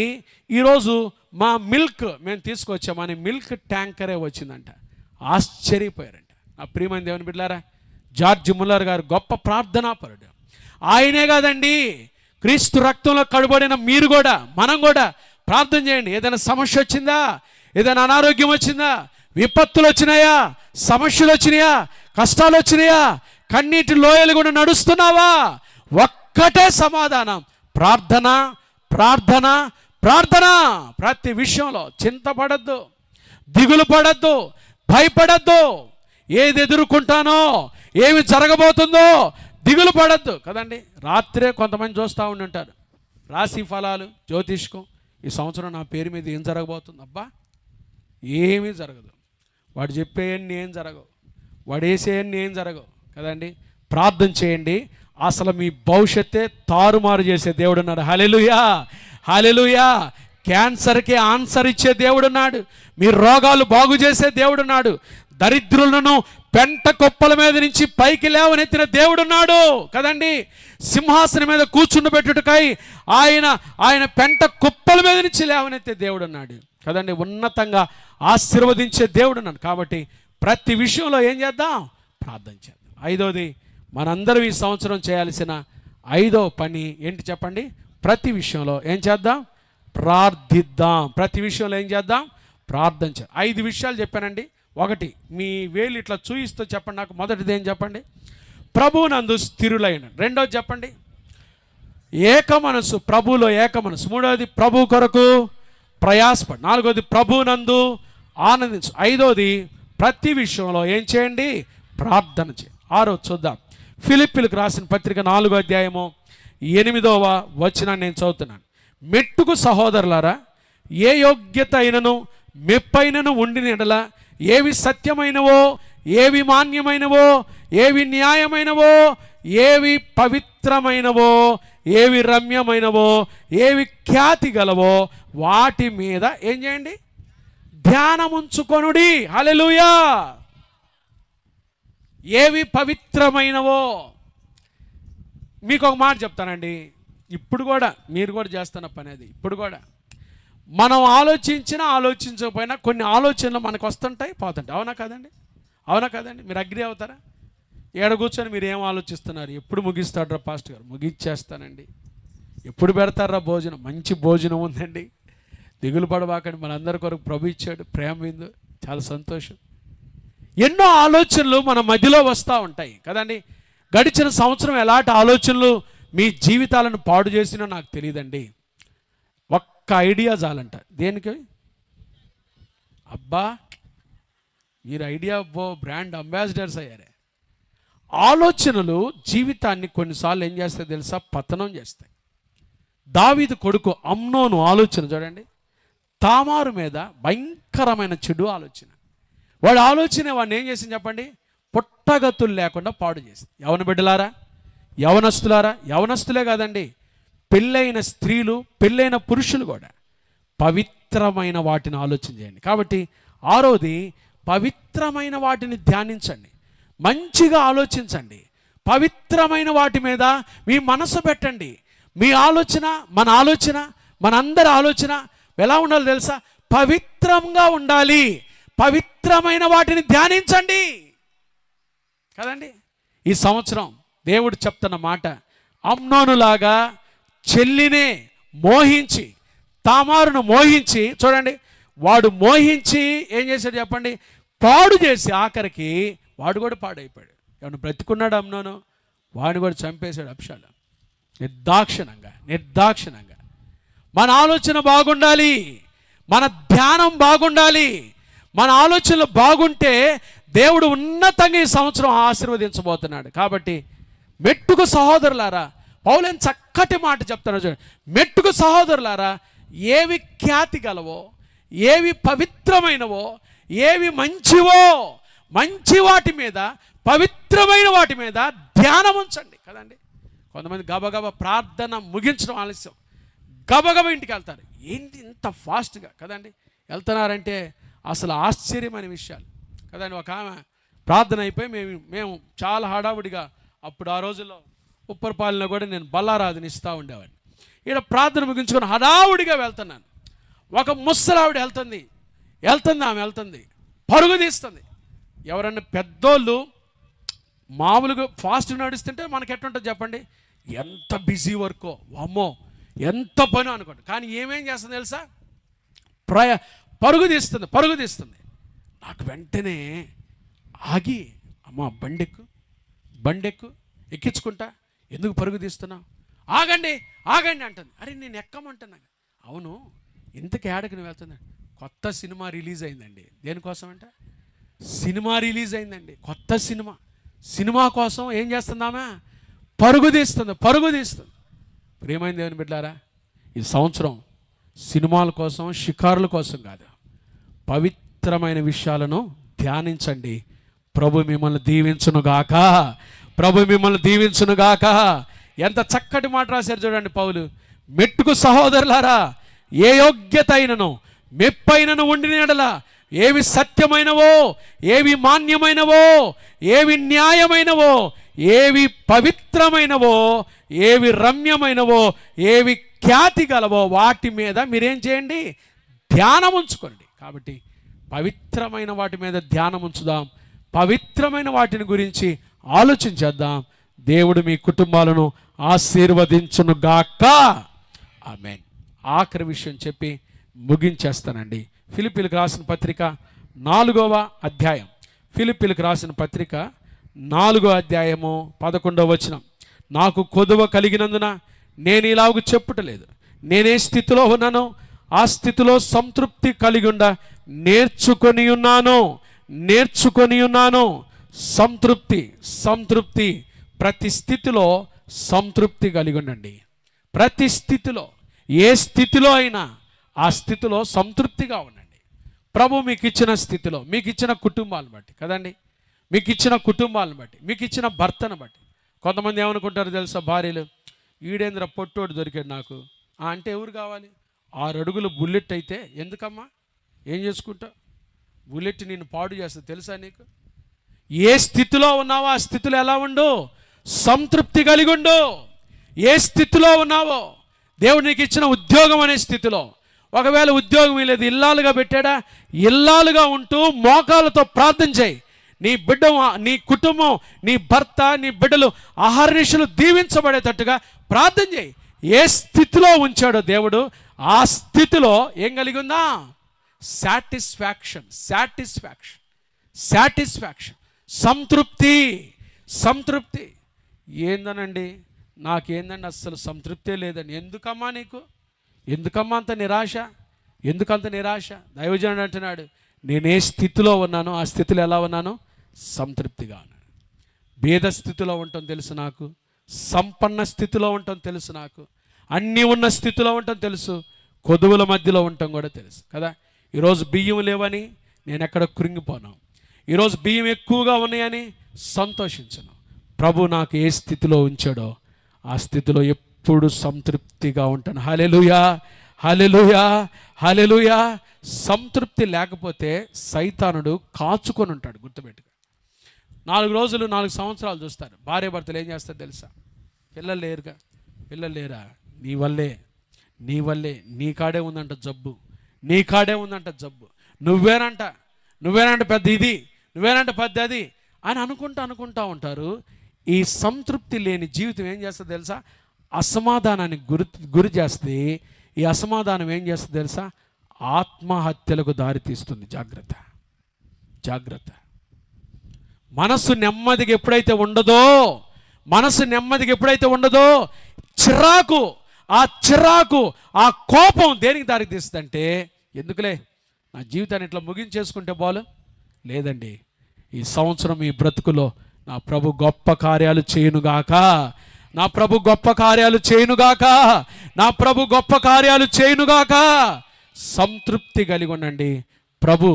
ఈరోజు మా మిల్క్ మేము తీసుకొచ్చామని మిల్క్ ట్యాంకరే వచ్చిందంట. ఆశ్చర్యపోయారంట. ఆ ప్రియమైన దేవుని బిడ్డలారా, జార్జ్ ముల్లర్ గారు గొప్ప ప్రార్థనాపరుడు. ఆయనే కాదండి, క్రీస్తు రక్తంలో కడుబడిన మీరు కూడా, మనం కూడా ప్రార్థన చేయండి. ఏదైనా సమస్య వచ్చిందా? ఏదైనా అనారోగ్యం వచ్చిందా? విపత్తులు వచ్చినాయా? సమస్యలు వచ్చినాయా? కష్టాలు వచ్చినాయా? కన్నీటి లోయలు కూడా నడుస్తున్నావా? ఒక్కటే సమాధానం, ప్రార్థన ప్రార్థన ప్రార్థన. ప్రతి విషయంలో చింతపడద్దు, దిగులు పడద్దు, భయపడద్దు. ఏది ఎదుర్కొంటానో, ఏమి జరగబోతుందో దిగులు పడద్దు కదండి. రాత్రే కొంతమంది చూస్తూ ఉండి ఉంటారు, రాశి ఫలాలు, జ్యోతిష్కం, ఈ సంవత్సరం నా పేరు మీద ఏం జరగబోతుంది. అబ్బా, ఏమీ జరగదు. వాడు చెప్పేయన్ని ఏం జరగవు, వాడు వేసేయన్ని ఏం జరగవు కదండి. ప్రార్థన చేయండి, అసలు మీ భవిష్యత్తే తారుమారు చేసే దేవుడు ఉన్నాడు. హల్లెలూయా, హల్లెలూయా. క్యాన్సర్కి ఆన్సర్ ఇచ్చే దేవుడు ఉన్నాడు. మీ రోగాలు బాగు చేసే దేవుడు ఉన్నాడు. దరిద్రులను పెంట కుప్పల మీద నుంచి పైకి లేవనెత్తిన దేవుడు ఉన్నాడు కదండి. సింహాసనం మీద కూర్చుండబెట్టుటకై ఆయన పెంట కుప్పల మీద నుంచి లేవనెత్తే దేవుడు ఉన్నాడు కదండి. ఉన్నతంగా ఆశీర్వదించే దేవుడు ఉన్నాడు. కాబట్టి ప్రతి విషయంలో ఏం చేద్దాం? ప్రార్థన చేద్దాం. ఐదోది, మనందరం ఈ సంవత్సరం చేయాల్సిన 5వ పని ఏంటి చెప్పండి? ప్రతి విషయంలో ఏం చేద్దాం? ప్రార్థిద్దాం. ప్రతి విషయంలో ఏం చేద్దాం? ప్రార్థన చేద్దాం. 5 విషయాలు చెప్పానండి. 1, మీ వేలు ఇట్లా చూయిస్తూ చెప్పండి నాకు. మొదటిది ఏం చెప్పండి? ప్రభువునందు స్థిరులైన. 2వది చెప్పండి, ఏక మనసు, ప్రభువులో ఏక మనసు. 3వది, ప్రభు కొరకు ప్రయాసపడి. 4వది, ప్రభువునందు ఆనందించు. 5వది, ప్రతి విషయంలో ఏం చేయండి? ప్రార్థన చేయండి. 6వది చూద్దాం. ఫిలిప్పీలకు రాసిన పత్రిక 4వ అధ్యాయము 8వ వచనాన్ని నేను చదువుతున్నాను. మెట్టుకు సహోదరులారా, ఏ యోగ్యత అయినను మెప్పైనను ఉండిన ఎడల, ఏవి సత్యమైనవో, ఏవి మాన్యమైనవో, ఏవి న్యాయమైనవో, ఏవి పవిత్రమైనవో, ఏవి రమ్యమైనవో, ఏవి ఖ్యాతి గలవో, వాటి మీద ఏం చేయండి? ధ్యానముంచుకొనుడి. హల్లెలూయా. ఏవి పవిత్రమైనవో. మీకు ఒక మాట చెప్తానండి, ఇప్పుడు కూడా మీరు కూడా చేస్తున్న పని అది. ఇప్పుడు కూడా మనం ఆలోచించకపోయినా కొన్ని ఆలోచనలు మనకు వస్తుంటాయి, పోతుంటాయి. అవునా కదండి? అవునా కదండి? మీరు అగ్రి అవుతారా? ఏడ కూర్చొని మీరు ఏం ఆలోచిస్తున్నారు? ఎప్పుడు ముగిస్తాడ్రా పాస్టర్ గారు? ముగిచ్చేస్తానండి. ఎప్పుడు పెడతారా భోజనం? మంచి భోజనం ఉందండి, దిగులు పడబాకండి, మనందరి కొరకు ప్రభు ఇచ్చాడు, ప్రేమ విందు, చాలా సంతోషం. ఎన్నో ఆలోచనలు మన మధ్యలో వస్తూ ఉంటాయి కదండి. గడిచిన సంవత్సరం ఎలాంటి ఆలోచనలు మీ జీవితాలను పాడు చేసినా నాకు తెలియదండి. ఒక్క ఐడియా చాలంట. దేనికి? అబ్బా, మీరు ఐడియా బ్రాండ్ అంబాసిడర్స్ అయ్యారే. ఆలోచనలు జీవితాన్ని కొన్నిసార్లు ఏం చేస్తాయి తెలుసా? పతనం చేస్తాయి. దావీదు కొడుకు అమ్నోను ఆలోచన చూడండి, తామారు మీద భయంకరమైన చెడు ఆలోచన. వాడు ఆలోచన వాడిని ఏం చేసింది చెప్పండి? పుట్టగతులు లేకుండా పాడు చేసింది. యవన బిడ్డలారా, యవనస్తులారా, యవనస్తులే కాదండి, పెళ్ళైన స్త్రీలు, పెళ్ళైన పురుషులు కూడా పవిత్రమైన వాటిని ఆలోచన చేయండి. కాబట్టి 6వది, పవిత్రమైన వాటిని ధ్యానించండి, మంచిగా ఆలోచించండి, పవిత్రమైన వాటి మీద మీ మనసు పెట్టండి. మీ ఆలోచన, మనందరి ఆలోచన ఎలా ఉండాలి తెలుసా? పవిత్రంగా ఉండాలి. పవిత్రమైన వాటిని ధ్యానించండి కదండి. ఈ సంవత్సరం దేవుడు చెప్తున్న మాట, అమ్నోనులాగా చెల్లినే మోహించి, తామారును మోహించి, చూడండి వాడు మోహించి ఏం చేశాడు చెప్పండి, పాడు చేసి ఆఖరికి వాడు కూడా పాడైపోయాడు. ఎవడు బ్రతికున్నాడు అమ్నోను, వాడిని కూడా చంపేశాడు అబ్షాలోము. నిర్దాక్షిణంగా. మన ఆలోచన బాగుండాలి, మన ధ్యానం బాగుండాలి. మన ఆలోచనలు బాగుంటే దేవుడు ఉన్నతంగా ఈ సంవత్సరం ఆశీర్వదించబోతున్నాడు. కాబట్టి మెట్టుకు సహోదరులారా, పౌలు చక్కటి మాట చెప్తాడు చూడండి. మెట్టుకు సహోదరులారా, ఏవి ఖ్యాతి గలవో, ఏవి పవిత్రమైనవో, ఏవి మంచివో, మంచి వాటి మీద, పవిత్రమైన వాటి మీద ధ్యానం ఉంచండి. కదండి, కొంతమంది గబగబా ప్రార్థన ముగించడం ఆలస్యం, గబగబా ఇంటికి వెళ్తారు. ఏంటి ఇంత ఫాస్ట్గా కదండి వెళ్తున్నారంటే అసలు ఆశ్చర్యమైన విషయాలు కదండి. ఒక ఆమె ప్రార్థన అయిపోయి మేము చాలా హడావుడిగా, అప్పుడు ఆ రోజుల్లో ఉప్పరపాలెంలో కూడా నేను బల్లారాధన ఇస్తూ ఉండేవాడిని. ఇక్కడ ప్రార్థన ముగించుకొని హడావుడిగా వెళ్తున్నాను. ఒక ముసలావిడ వెళ్తుంది, పరుగు తీస్తుంది. ఎవరన్నా పెద్దోళ్ళు మామూలుగా ఫాస్ట్ నడుస్తుంటే మనకి ఎట్లుంటుంది చెప్పండి, ఎంత బిజీ వర్కో, అమ్మో ఎంత పని అనుకోండి. కానీ ఏమేం చేస్తుంది తెలుసా, పరుగు తీస్తుంది. నాకు వెంటనే ఆగి, అమ్మ బండెక్కు ఎక్కించుకుంటా, ఎందుకు పరుగు తీస్తున్నావు, ఆగండి అంటుంది. అరే నేను ఎక్కమంటున్నాను. అవును, ఇంతకు ఏడకి నువ్వు వెళ్తున్నా, కొత్త సినిమా రిలీజ్ అయిందండి. దేనికోసం అంటే సినిమా రిలీజ్ అయిందండి, కొత్త సినిమా కోసం ఏం చేస్తుందామా, పరుగు తీస్తుంది. ప్రియమైన దేవుని బిడ్డలారా, ఈ సంవత్సరం సినిమాల కోసం, షికారుల కోసం కాదు, పవిత్రమైన విషయాలను ధ్యానించండి. ప్రభు మిమ్మల్ని దీవించునుగాక. ఎంత చక్కటి మాట రాశారు చూడండి పౌలు. మెట్టుకు సహోదరులారా, ఏ యోగ్యత అయినను మెప్పైనను ఉండిన యెడల, ఏవి సత్యమైనవో, ఏవి మాన్యమైనవో, ఏవి న్యాయమైనవో, ఏవి పవిత్రమైనవో, ఏవి రమ్యమైనవో, ఏవి ఖ్యాతి గలవో, వాటి మీద మీరేం చేయండి, ధ్యానం ఉంచుకోండి. కాబట్టి పవిత్రమైన వాటి మీద ధ్యానం ఉంచుదాం, పవిత్రమైన వాటిని గురించి ఆలోచించేద్దాం. దేవుడు మీ కుటుంబాలను ఆశీర్వదించునుగాక. ఆమేన్. ఆఖరి విషయం చెప్పి ముగించేస్తానండి. ఫిలిప్పీలకు రాసిన పత్రిక 4వ అధ్యాయం, ఫిలిప్పీలకు రాసిన పత్రిక 4వ అధ్యాయము 11వ వచనం. నాకు కొదువ కలిగినందున నేను ఇలాగ చెప్పుటలేదు, నేనే స్థితిలో ఉన్నానో ఆ స్థితిలో సంతృప్తి కలిగి ఉండ నేర్చుకొని ఉన్నాను. సంతృప్తి. ప్రతి స్థితిలో సంతృప్తి కలిగి ఉండండి. ప్రతి స్థితిలో, ఏ స్థితిలో అయినా ఆ స్థితిలో సంతృప్తిగా ఉండండి. ప్రభు మీకు ఇచ్చిన స్థితిలో, మీకు ఇచ్చిన కుటుంబాలను బట్టి కదండి, మీకు ఇచ్చిన కుటుంబాలను బట్టి, మీకు ఇచ్చిన భర్తను బట్టి. కొంతమంది ఏమనుకుంటారు తెలుసా, భార్యలు, ఈడేంద్ర పొట్టోడు దొరికాడు నాకు అంటే ఎవరు కావాలి, 6 అడుగులు బుల్లెట్ అయితే ఎందుకమ్మా, ఏం చేసుకుంటావు, బుల్లెట్ నిన్ను పాడు చేస్తుంది తెలుసా నీకు. ఏ స్థితిలో ఉన్నావో ఆ స్థితిలో ఎలా ఉండు, సంతృప్తి కలిగి ఉండు. ఏ స్థితిలో ఉన్నావో, దేవుడు నీకు ఇచ్చిన ఉద్యోగం అనే స్థితిలో, ఒకవేళ ఉద్యోగం లేదు, ఇల్లాలుగా పెట్టాడా, ఇల్లాలుగా ఉంటూ మోకాలతో ప్రార్థన చేయి. నీ బిడ్డ, నీ కుటుంబం, నీ భర్త, నీ బిడ్డలు అహర్నిశలు దీవించబడేటట్టుగా ప్రార్థన చేయి. ఏ స్థితిలో ఉంచాడో దేవుడు, ఆ స్థితిలో ఏం కలిగి ఉందా, సాటిస్ఫాక్షన్, సంతృప్తి. ఏందనండి, నాకేందండి అస్సలు సంతృప్తే లేదండి. ఎందుకమ్మా అంత నిరాశ, ఎందుకంత నిరాశ? దైవజనుడు అంటున్నాడు, నేను ఏ స్థితిలో ఉన్నానో ఆ స్థితిలో ఎలా ఉన్నానో, సంతృప్తిగా ఉన్నాను. భేద స్థితిలో ఉండటం తెలుసు నాకు, సంపన్న స్థితిలో ఉండటం తెలుసు నాకు, అన్నీ ఉన్న స్థితిలో ఉండటం తెలుసు, కొదువుల మధ్యలో ఉండటం కూడా తెలుసు కదా. ఈరోజు బియ్యం లేవని నేను ఎక్కడ కృంగిపోను, ఈరోజు బియ్యం ఎక్కువగా ఉన్నాయని సంతోషించను. ప్రభు నాకు ఏ స్థితిలో ఉంచాడో ఆ స్థితిలో ఎప్పుడు సంతృప్తిగా ఉంటాను. హల్లెలూయా. సంతృప్తి లేకపోతే సైతానుడు కాచుకొని ఉంటాడు. గుర్తుపెట్టుగా 4 రోజులు 4 సంవత్సరాలు చూస్తారు. భార్య భర్తలు ఏం చేస్తారు తెలుసా, పిల్లలు లేరా, నీ వల్లే నీ కాడే ఉందంట జబ్బు, నువ్వేనంట పెద్ద ఇది, నువ్వేనంట పెద్ద అది అని అనుకుంటా ఉంటారు. ఈ సంతృప్తి లేని జీవితం ఏం చేస్తుంది తెలుసా? అసమాధానానికి గురి చేస్తే ఈ అసమాధానం ఏం చేస్తుంది తెలుసా? ఆత్మహత్యలకు దారితీస్తుంది. జాగ్రత్త, జాగ్రత్త. మనసు నెమ్మదిగా ఎప్పుడైతే ఉండదో చిరాకు ఆ కోపం దేనికి దారితీస్తుందంటే, ఎందుకులే నా జీవితాన్ని ఇట్లా ముగించేసుకుంటే బాలు లేదండి, ఈ సంవత్సరం ఈ బ్రతుకులో నా ప్రభు గొప్ప కార్యాలు చేయునుగాక, నా ప్రభు గొప్ప కార్యాలు చేయునుగాక. సంతృప్తి కలిగి ఉండండి. ప్రభు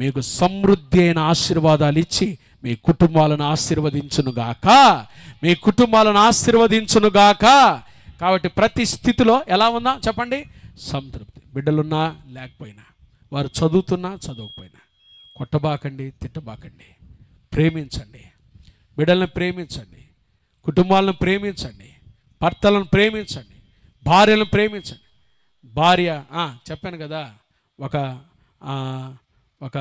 మీకు సమృద్ధి అయిన ఆశీర్వాదాలు ఇచ్చి మీ కుటుంబాలను ఆశీర్వదించునుగాక. కాబట్టి ప్రతి స్థితిలో ఎలా ఉందా చెప్పండి? సంతృప్తి. బిడ్డలున్నా లేకపోయినా, వారు చదువుతున్నా చదవకపోయినా, కొట్టబాకండి, తిట్టబాకండి. ప్రేమించండి, బిడ్డలను ప్రేమించండి, కుటుంబాలను ప్రేమించండి, భర్తలను ప్రేమించండి, భార్యలను ప్రేమించండి. భార్య చెప్పాను కదా, ఒక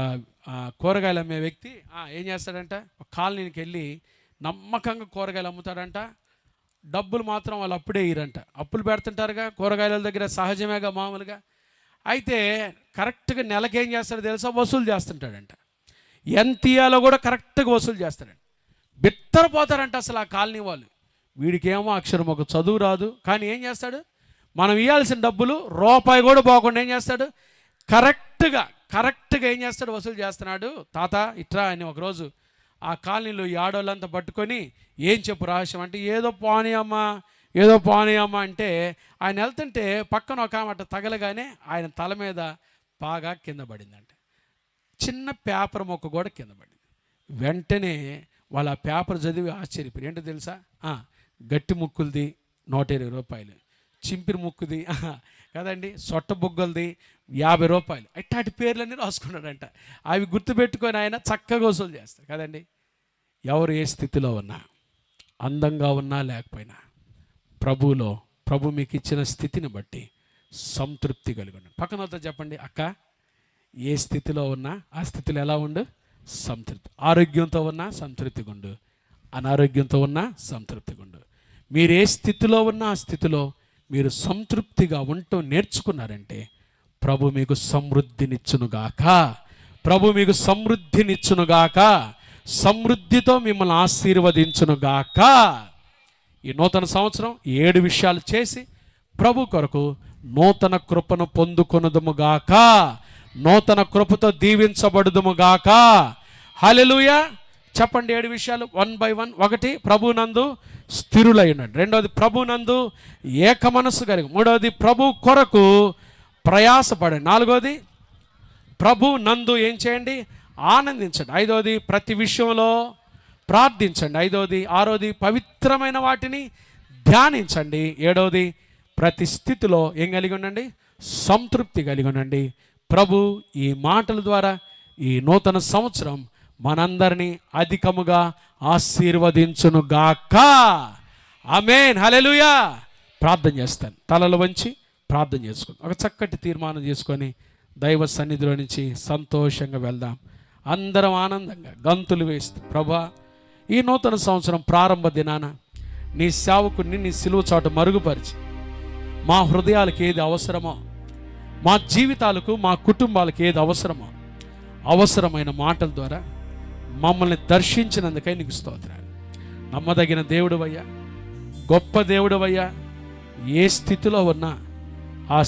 కూరగాయలు అమ్మే వ్యక్తి ఏం చేస్తాడంట, ఒక కాలనీకి వెళ్ళి నమ్మకంగా కూరగాయలు అమ్ముతాడంట. డబ్బులు మాత్రం వాళ్ళు అప్పుడే ఇయ్యరంట. అప్పులు పెడుతుంటారుగా కూరగాయల దగ్గర, సహజమేగా మామూలుగా. అయితే కరెక్ట్గా నెలకి ఏం చేస్తాడో తెలుసా? వసూలు చేస్తుంటాడంట. ఎంత ఇయ్యాలో కూడా కరెక్ట్గా వసూలు చేస్తాడంట. బిత్తరపోతారంట అసలు ఆ కాలనీ వాళ్ళు. వీడికేమో అక్షరం ఒక చదువు రాదు, కానీ ఏం చేస్తాడు? మనం ఇవ్వాల్సిన డబ్బులు రూపాయి కూడా పోకుండా ఏం చేస్తాడు? కరెక్ట్గా ఏం చేస్తాడు? వసూలు చేస్తున్నాడు. తాత ఇట్రా అని ఒకరోజు ఆ కాలనీలో ఈ ఆడవాళ్ళంతా పట్టుకొని, ఏం చెప్పు రహస్యం అంటే, ఏదో పోనీ అమ్మా అంటే, ఆయన వెళ్తుంటే పక్కన ఒక ఆమె తగలగానే ఆయన తల మీద బాగా కింద పడిందంట. చిన్న పేపర్ మొక్క కూడా కింద పడింది. వెంటనే వాళ్ళు ఆ పేపర్ చదివి ఆశ్చర్యపోయారు. ఏంటో తెలుసా? గట్టి ముక్కులది 120 రూపాయలు, చింపిరి ముక్కుది కదండి, సొట్ట బుగ్గలది 50 రూపాయలు, ఇట్లాంటి పేర్లన్నీ రాసుకున్నాడంట. అవి గుర్తుపెట్టుకొని ఆయన చక్కగా వసూలు చేస్తారు కదండి. ఎవరు ఏ స్థితిలో ఉన్నా, అందంగా ఉన్నా లేకపోయినా, ప్రభు మీకు ఇచ్చిన స్థితిని బట్టి సంతృప్తి కలిగి ఉండండి. పక్కన వద్ద చెప్పండి, అక్క ఏ స్థితిలో ఉన్నా ఆ స్థితిలో ఎలా ఉండు? సంతృప్తి. ఆరోగ్యంతో ఉన్నా సంతృప్తిగా ఉండు, అనారోగ్యంతో ఉన్నా సంతృప్తిగా ఉండు. మీరు ఏ స్థితిలో ఉన్నా ఆ స్థితిలో మీరు సంతృప్తిగా ఉంటూ నేర్చుకున్నారంటే ప్రభు మీకు సమృద్ధినిచ్చునుగాక, సమృద్ధితో మిమ్మల్ని ఆశీర్వదించునుగాక. ఈ నూతన సంవత్సరం 7 విషయాలు చేసి ప్రభు కొరకు నూతన కృపను పొందుకొనుదుముగాక, నూతన కృపతో దీవించబడుదుముగాక. హల్లెలూయా. చెప్పండి 7 విషయాలు 1 by 1. 1, ప్రభునందు స్థిరులై ఉండండి. 2వది, ప్రభునందు ఏక మనస్సు కలిగి. 3వది, ప్రభు కొరకు ప్రయాసపడండి. 4వది, ప్రభు నందు ఏం చేయండి? ఆనందించండి. 5వది, ప్రతి విషయంలో ప్రార్థించండి. 5వది, 6వది, పవిత్రమైన వాటిని ధ్యానించండి. 7వది, ప్రతి స్థితిలో ఏం కలిగి ఉండండి? సంతృప్తి కలిగి ఉండండి. ప్రభు ఈ మాటల ద్వారా ఈ నూతన సంవత్సరం మనందరినీ అధికముగా ఆశీర్వదించునుగాక. ఆమేన్. హల్లెలూయా. ప్రార్థన చేస్తాను. తలలు వంచి ప్రార్థన చేసుకుందాం. ఒక చక్కటి తీర్మానం చేసుకొని దైవ సన్నిధిలో నుంచి సంతోషంగా వెళ్దాం. అందరం ఆనందంగా గంతులు వేస్తూ, ప్రభా ఈ నూతన సంవత్సరం ప్రారంభ దినాన నీ సేవకుని నీ సిలువ చాటు మరుగుపరిచి మా హృదయాలకు ఏది అవసరమో, మా జీవితాలకు మా కుటుంబాలకు ఏది అవసరమో అవసరమైన మాటల ద్వారా మమ్మల్ని దర్శించినందుకై నీకు స్తోత్రాలు. నమ్మదగిన దేవుడవయ్యా, గొప్ప దేవుడవయ్యా. ఏ స్థితిలో ఉన్నా ఆ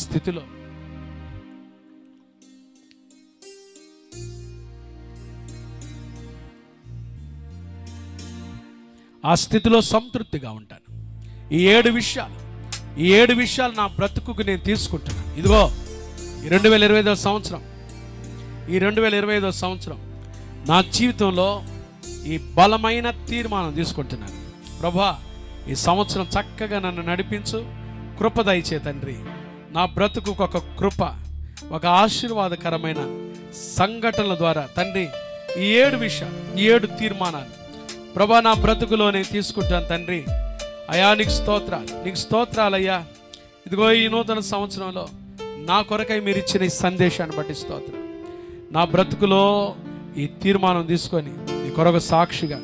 స్థితిలో సంతృప్తిగా ఉంటాను. ఈ 7 విషయాలు నా బ్రతుకుకు నేను తీసుకుంటున్నాను. ఇదిగో ఈ 2025వ సంవత్సరం నా జీవితంలో ఈ బలమైన తీర్మానం తీసుకుంటున్నాను. ప్రభా ఈ సంవత్సరం చక్కగా నన్ను నడిపించు, కృప దయచే తండ్రి. నా బ్రతుకుకు ఒక కృప, ఒక ఆశీర్వాదకరమైన సంఘటనల ద్వారా తండ్రి ఈ 7 విషయాలు, ఈ 7 తీర్మానాలు ప్రభా నా బ్రతుకులో నేను తీసుకుంటాను తండ్రి. అయ్యా నీకు స్తోత్రాలయ్యా. ఇదిగో ఈ నూతన సంవత్సరంలో నా కొరకై మీరు ఇచ్చిన ఈ సందేశాన్ని బట్టి స్తోత్రం. నా బ్రతుకులో ఈ తీర్మానం తీసుకొని నీ కొరకు సాక్షిగా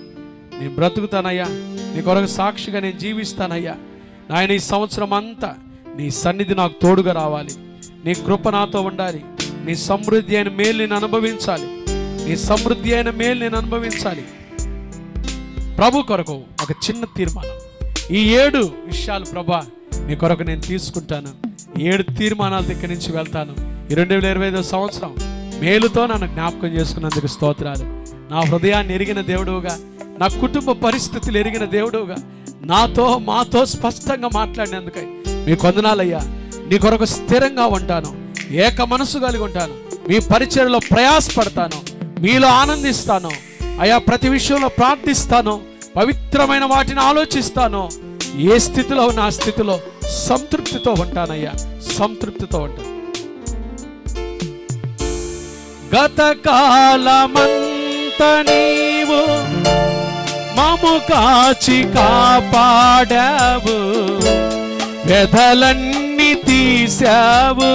నేను బ్రతుకుతానయ్యా. నీ కొరకు సాక్షిగా నేను జీవిస్తానయ్యా. నాయన ఈ సంవత్సరం అంతా నీ సన్నిధి నాకు తోడుగా రావాలి. నీ కృప నాతో ఉండాలి. నీ సమృద్ధి అయిన మేలు నేను అనుభవించాలి. నీ సమృద్ధి అయిన మేలు నేను అనుభవించాలి. ప్రభు కొరకు ఒక చిన్న తీర్మానం, ఈ 7 విషయాలు ప్రభా నీ కొరకు నేను తీసుకుంటాను. 7 తీర్మానాల దగ్గర నుంచి వెళ్తాను. ఈ 2025 సంవత్సరం మేలుతో నన్ను జ్ఞాపకం చేసుకున్నందుకు స్తోత్రాలు. నా హృదయాన్ని ఎరిగిన దేవుడుగా, నా కుటుంబ పరిస్థితులు ఎరిగిన దేవుడుగా, మాతో స్పష్టంగా మాట్లాడినందుకై మీకు వందనాలయ్యా. నీ కొరకు స్థిరంగా ఉంటాను, ఏక మనసు కలిగి ఉంటాను, మీ పరిచర్యలో ప్రయాసపడతాను, మీలో ఆనందిస్తాను అయ్యా. ప్రతి విషయంలో ప్రార్థిస్తాను, పవిత్రమైన వాటిని ఆలోచిస్తాను. ఏ స్థితిలో నా స్థితిలో సంతృప్తితో ఉంటానయ్యా, సంతృప్తితో ఉంటాను. గత కాలమంత నీవు మము కాచి కాపాడావు, వ్యధలన్నీ తీశావు.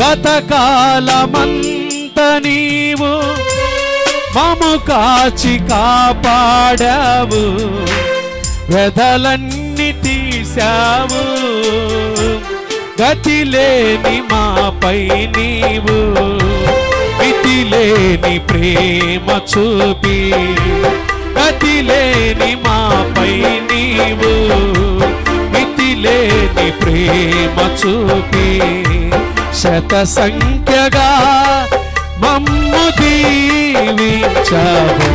గత కాలమంత నీవు మము కాచి కాపాడావు, వ్యధలన్నీ తీశావు. గతిలేని మాపై నీవు మితిలేని ప్రేమ చూపి, గతిలేని మాపై నీవు మితిలేని ప్రేమ చూపి, శత సంఖ్యగా మమ్ము దీవించావు.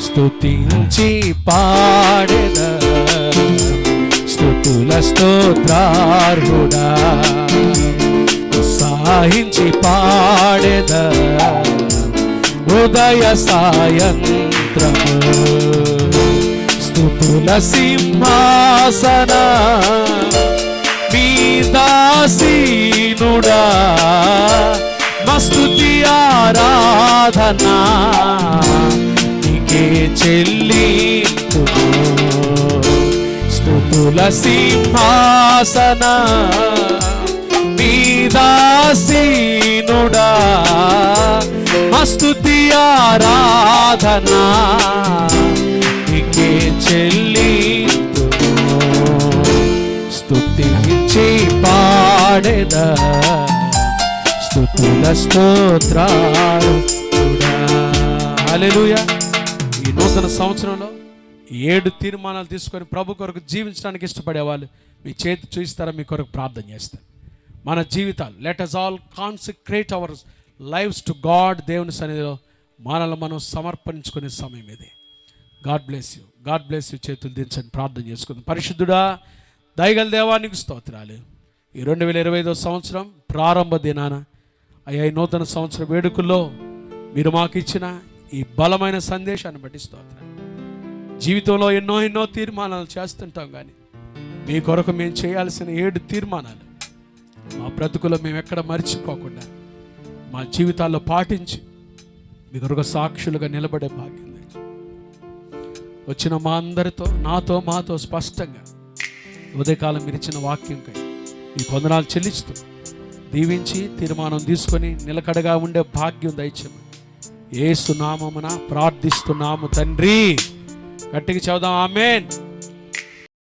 స్తుతించి పాడెదా స్తుతుల స్తోత్రార్హుడా, ఉత్సాహించి పాడెదా ఉదయ సాయంత్రము. స్తుతుల సింహాసన మీదాసీనుడా, మస్తుతి ఆరాధనా నీకే చెల్లింతుము. స్తుతుల సింహాసన మీదాసీనుడా, మస్తుతి ఆరాధనా నీకే చెల్లింతుము. స్తుతించి పాడెదా స్తుతుల స్తోత్రార్హుడా. హల్లెలూయా. ఈ నూతన సంవత్సరంలో 7 తీర్మానాలు తీసుకొని ప్రభు కొరకు జీవించడానికి ఇష్టపడేవాళ్ళు మీ చేతి చూపిస్తారా? మీ కొరకు ప్రార్థన చేస్తారు. మన జీవితాలు let us all consecrate our lives to God. దేవుని సన్నిధిలో మనల్ని మనం సమర్పించుకునే సమయం ఇది. God bless you, God bless you. చేతులు దించండి, ప్రార్థన చేసుకుందాం. పరిశుద్ధుడా, దయగల దేవానికి స్తోత్రాలు. ఈ 2025 సంవత్సరం ప్రారంభ దినాన అయ్యా, ఈ నూతన సంవత్సర వేడుకల్లో మీరు మాకు ఇచ్చిన ఈ బలమైన సందేశాన్ని బట్టి స్తోత్రాలు. జీవితంలో ఎన్నో తీర్మానాలు చేస్తుంటాం, కానీ మీ కొరకు మేము చేయాల్సిన 7 తీర్మానాలు మా బ్రతుకులో మేము ఎక్కడ మర్చిపోకుండా మా జీవితాల్లో పాటించి మీ కొరకు సాక్షులుగా నిలబడే భాగ్యం వచ్చిన మా అందరితో, మాతో స్పష్టంగా ఉదయకాలం మీరు ఇచ్చిన వాక్యంకై ఈ వందనాలు చెల్లిస్తూ దీవించి తీర్మానం తీసుకొని నిలకడగా ఉండే భాగ్యం దయచేయమని యేసు నామమున ప్రార్థిస్తున్నాము తండ్రి. గట్టిగా చెబుదాం, ఆమేన్.